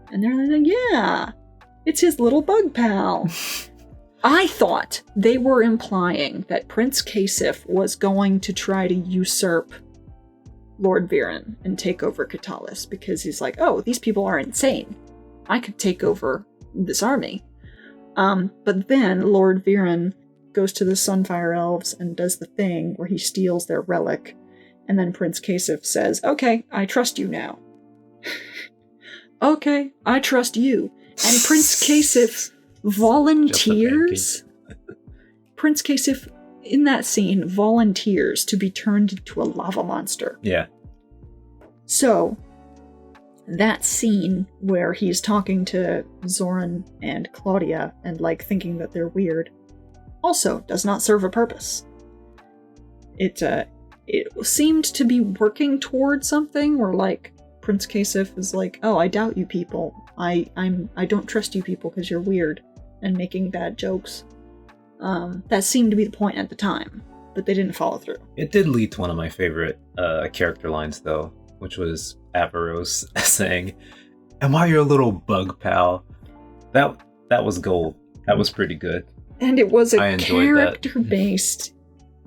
And they're like, yeah, it's his little bug pal. I thought they were implying that Prince Kasif was going to try to usurp Lord Viren and take over Katalis, because he's like, oh, these people are insane. I could take over this army. But then Lord Viren goes to the Sunfire Elves and does the thing where he steals their relic, and then Prince Kasif says, okay, I trust you now. Okay, I trust you. And Prince Kasif volunteers. Prince Kasif, in that scene, volunteers to be turned into a lava monster. Yeah. So, that scene where he's talking to Zoran and Claudia and like thinking that they're weird also does not serve a purpose. It seemed to be working towards something where like Prince Kasif is like, oh, I doubt you people. I don't trust you people because you're weird and making bad jokes. That seemed to be the point at the time, but they didn't follow through. It did lead to one of my favorite character lines though, which was Averos saying, am I your little bug pal? That was gold. That was pretty good. And it was a character-based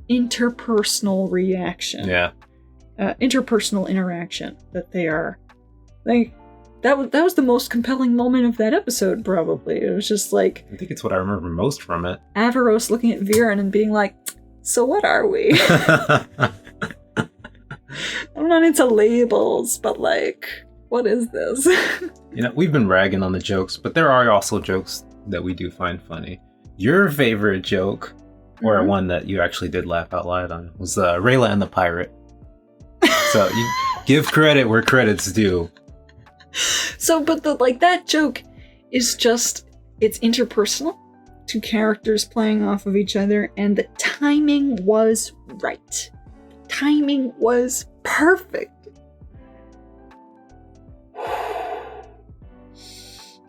interpersonal reaction. Yeah. Interpersonal interaction that they are. Like, that was the most compelling moment of that episode, probably. It was just like... I think it's what I remember most from it. Averos looking at Viren and being like, so what are we? I'm not into labels, but like, what is this? You know, we've been ragging on the jokes, but there are also jokes that we do find funny. Your favorite joke, or one that you actually did laugh out loud on, was Rayla and the Pirate. So you give credit where credit's due. So, but that joke is just, it's interpersonal, two characters playing off of each other, and the timing was right. Timing was perfect.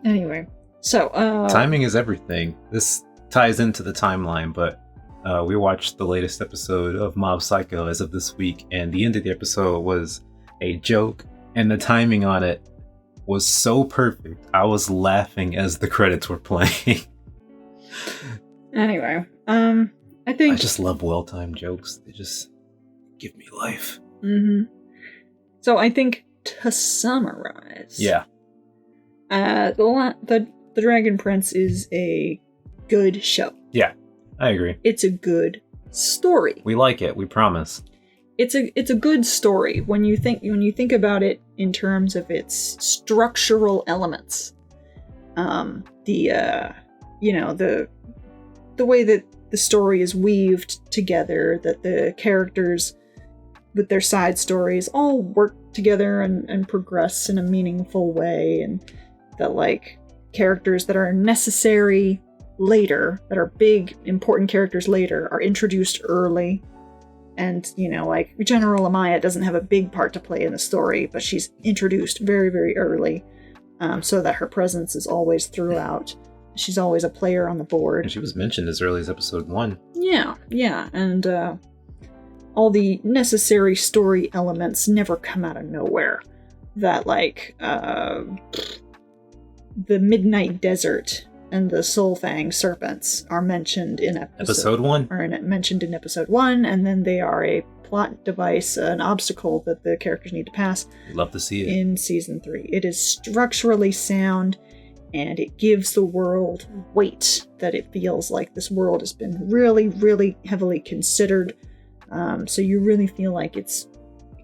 Anyway, so timing is everything. This ties into the timeline, but we watched the latest episode of Mob Psycho as of this week, and the end of the episode was a joke, and the timing on it was so perfect. I was laughing as the credits were playing. Anyway, I think I just love well-timed jokes. They just give me life. Mm-hmm. So I think to summarize, yeah, the Dragon Prince is a good show. Yeah, I agree. It's a good story. We like it. We promise. It's a good story when you think about it in terms of its structural elements. The way that the story is weaved together, that the characters with their side stories all work together and progress in a meaningful way, and that like characters that are necessary later, that are big important characters later, are introduced early. And like General Amaya doesn't have a big part to play in the story, but she's introduced very, very early, so that her presence is always throughout. She's always a player on the board. And she was mentioned as early as episode 1. Yeah, and all the necessary story elements never come out of nowhere. That like the Midnight Desert and the Soulfang serpents are mentioned in episode 1. Mentioned in episode 1, and then they are a plot device, an obstacle that the characters need to pass. Love to see it. In season 3. It is structurally sound, and it gives the world weight, that it feels like this world has been really, really heavily considered. So you really feel like it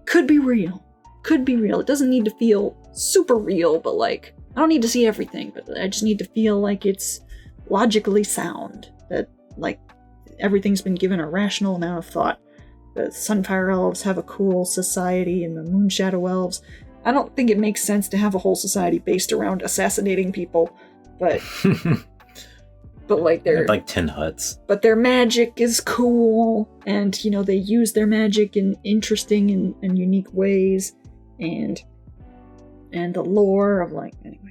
could be real. Could be real. It doesn't need to feel super real, but like, I don't need to see everything, but I just need to feel like it's logically sound. That like everything's been given a rational amount of thought. The Sunfire Elves have a cool society, and the Moonshadow Elves, I don't think it makes sense to have a whole society based around assassinating people, but but like they're like 10 huts. But their magic is cool, and they use their magic in interesting and unique ways, and the lore of like anyway.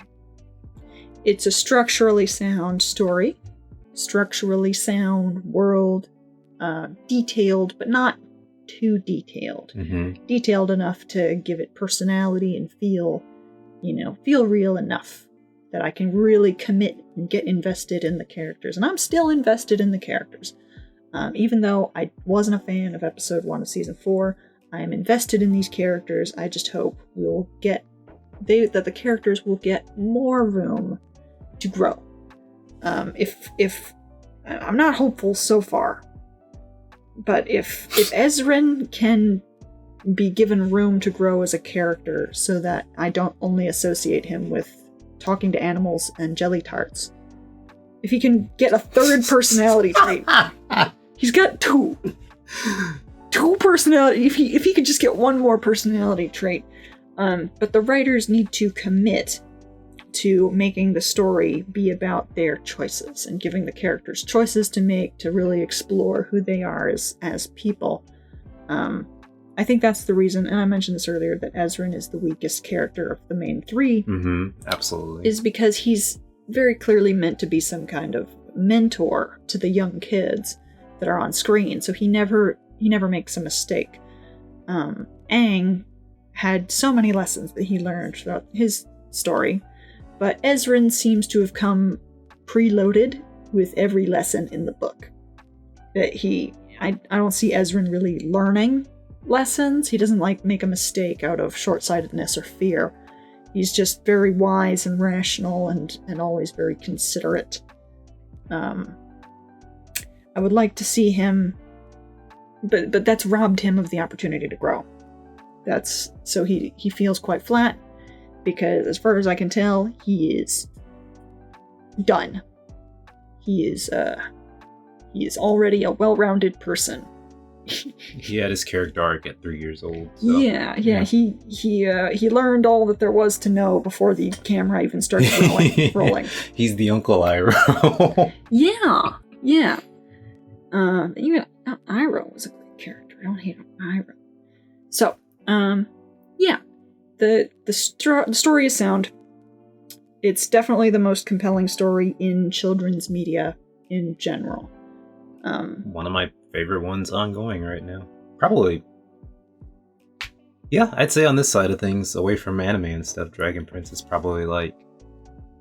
It's a structurally sound story, structurally sound world, detailed but not too detailed. Mm-hmm. Detailed enough to give it personality and feel real enough that I can really commit and get invested in the characters. And I'm still invested in the characters. Even though I wasn't a fan of episode 1 of season 4, I am invested in these characters. I just hope that the characters will get more room to grow. If I'm not hopeful so far, but if Ezrin can be given room to grow as a character, so that I don't only associate him with talking to animals and jelly tarts, if he can get a third personality trait, he's got two personality. If he could just get one more personality trait, but the writers need to commit to making the story be about their choices and giving the characters choices to make, to really explore who they are as people. I think that's the reason, and I mentioned this earlier, that Ezrin is the weakest character of the main 3. Mm-hmm, absolutely. Is because he's very clearly meant to be some kind of mentor to the young kids that are on screen, so he never makes a mistake. Aang had so many lessons that he learned throughout his story, but Ezrin seems to have come preloaded with every lesson in the book. That I don't see Ezrin really learning lessons. He doesn't make a mistake out of short-sightedness or fear. He's just very wise and rational and always very considerate. I would like to see him, but that's robbed him of the opportunity to grow. So he feels quite flat, because as far as I can tell, he is done. He is already a well-rounded person. He had his character arc at 3 years old. So. Yeah. He learned all that there was to know before the camera even started rolling. He's the Uncle Iroh. Yeah. Even Iroh was a great character. I don't hate Iroh. So, yeah. The story is sound. It's definitely the most compelling story in children's media in general. One of my favorite ones ongoing right now. Probably. Yeah, I'd say on this side of things, away from anime and stuff, Dragon Prince is probably like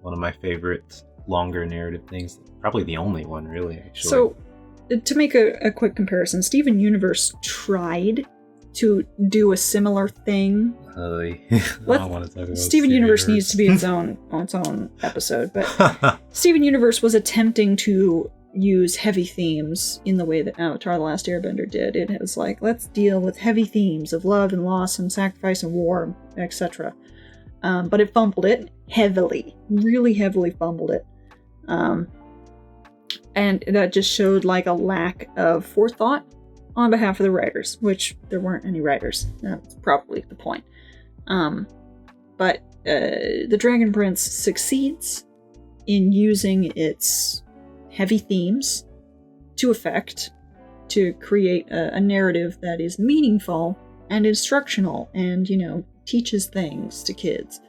one of my favorite longer narrative things. Probably the only one, really, actually. So, to make a quick comparison, Steven Universe tried to do a similar thing. I don't want to talk about Steven Universe needs to be its own episode, but Steven Universe was attempting to use heavy themes in the way that Avatar: The Last Airbender did. It was like, let's deal with heavy themes of love and loss and sacrifice and war, etc. But it fumbled it heavily, really heavily fumbled it. And that just showed like a lack of forethought on behalf of the writers, which there weren't any writers. That's probably the point. But the Dragon Prince succeeds in using its heavy themes to effect to create a narrative that is meaningful and instructional and, teaches things to kids.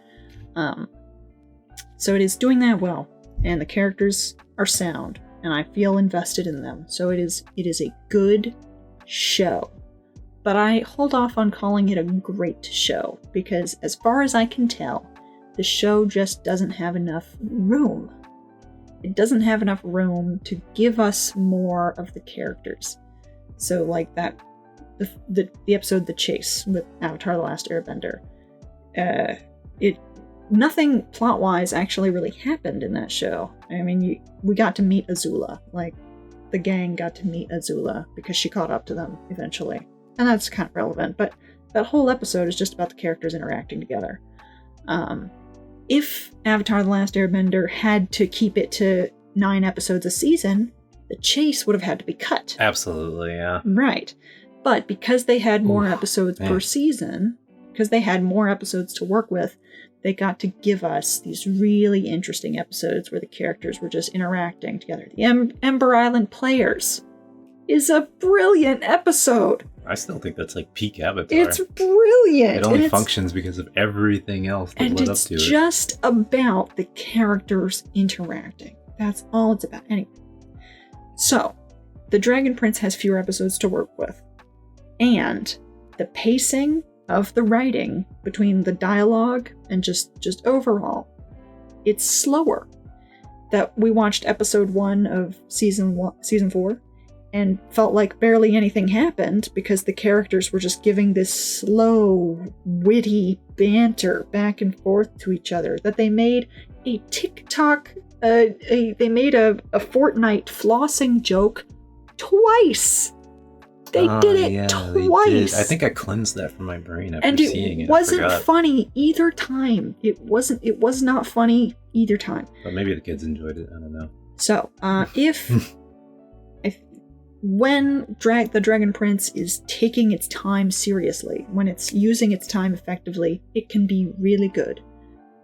So it is doing that well, and the characters are sound, and I feel invested in them. So it is a good show. But I hold off on calling it a great show, because as far as I can tell, the show just doesn't have enough room. It doesn't have enough room to give us more of the characters. So like that, the episode The Chase with Avatar The Last Airbender, nothing plot-wise actually really happened in that show. I mean, we got to meet Azula. Like, the gang got to meet Azula because she caught up to them eventually. And that's kind of relevant, but that whole episode is just about the characters interacting together. If Avatar The Last Airbender had to keep it to 9 episodes a season, The Chase would have had to be cut. Absolutely, yeah. Right. But because they had more episodes per season, because they had more episodes to work with, they got to give us these really interesting episodes where the characters were just interacting together. The Ember Island Players is a brilliant episode. I still think that's like peak Avatar. It's brilliant. It only functions because of everything else that led up to it. And it's just about the characters interacting. That's all it's about. Anyway. So, The Dragon Prince has fewer episodes to work with. And the pacing of the writing between the dialogue and just overall, it's slower. That we watched episode 1 of season 4 and felt like barely anything happened because the characters were just giving this slow, witty banter back and forth to each other, that they made a TikTok, they made a Fortnite flossing joke twice. They did it twice. I think I cleansed that from my brain after seeing it. And it wasn't funny either time. It was not funny either time. But maybe the kids enjoyed it. I don't know. So, when the Dragon Prince is taking its time seriously, when it's using its time effectively, it can be really good.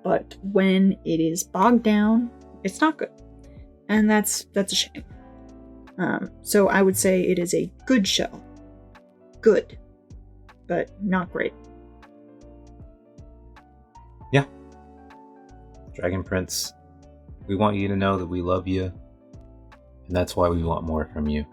But when it is bogged down, it's not good. And that's a shame. So I would say it is a good show. Good. But not great. Yeah. Dragon Prince, we want you to know that we love you. And that's why we want more from you.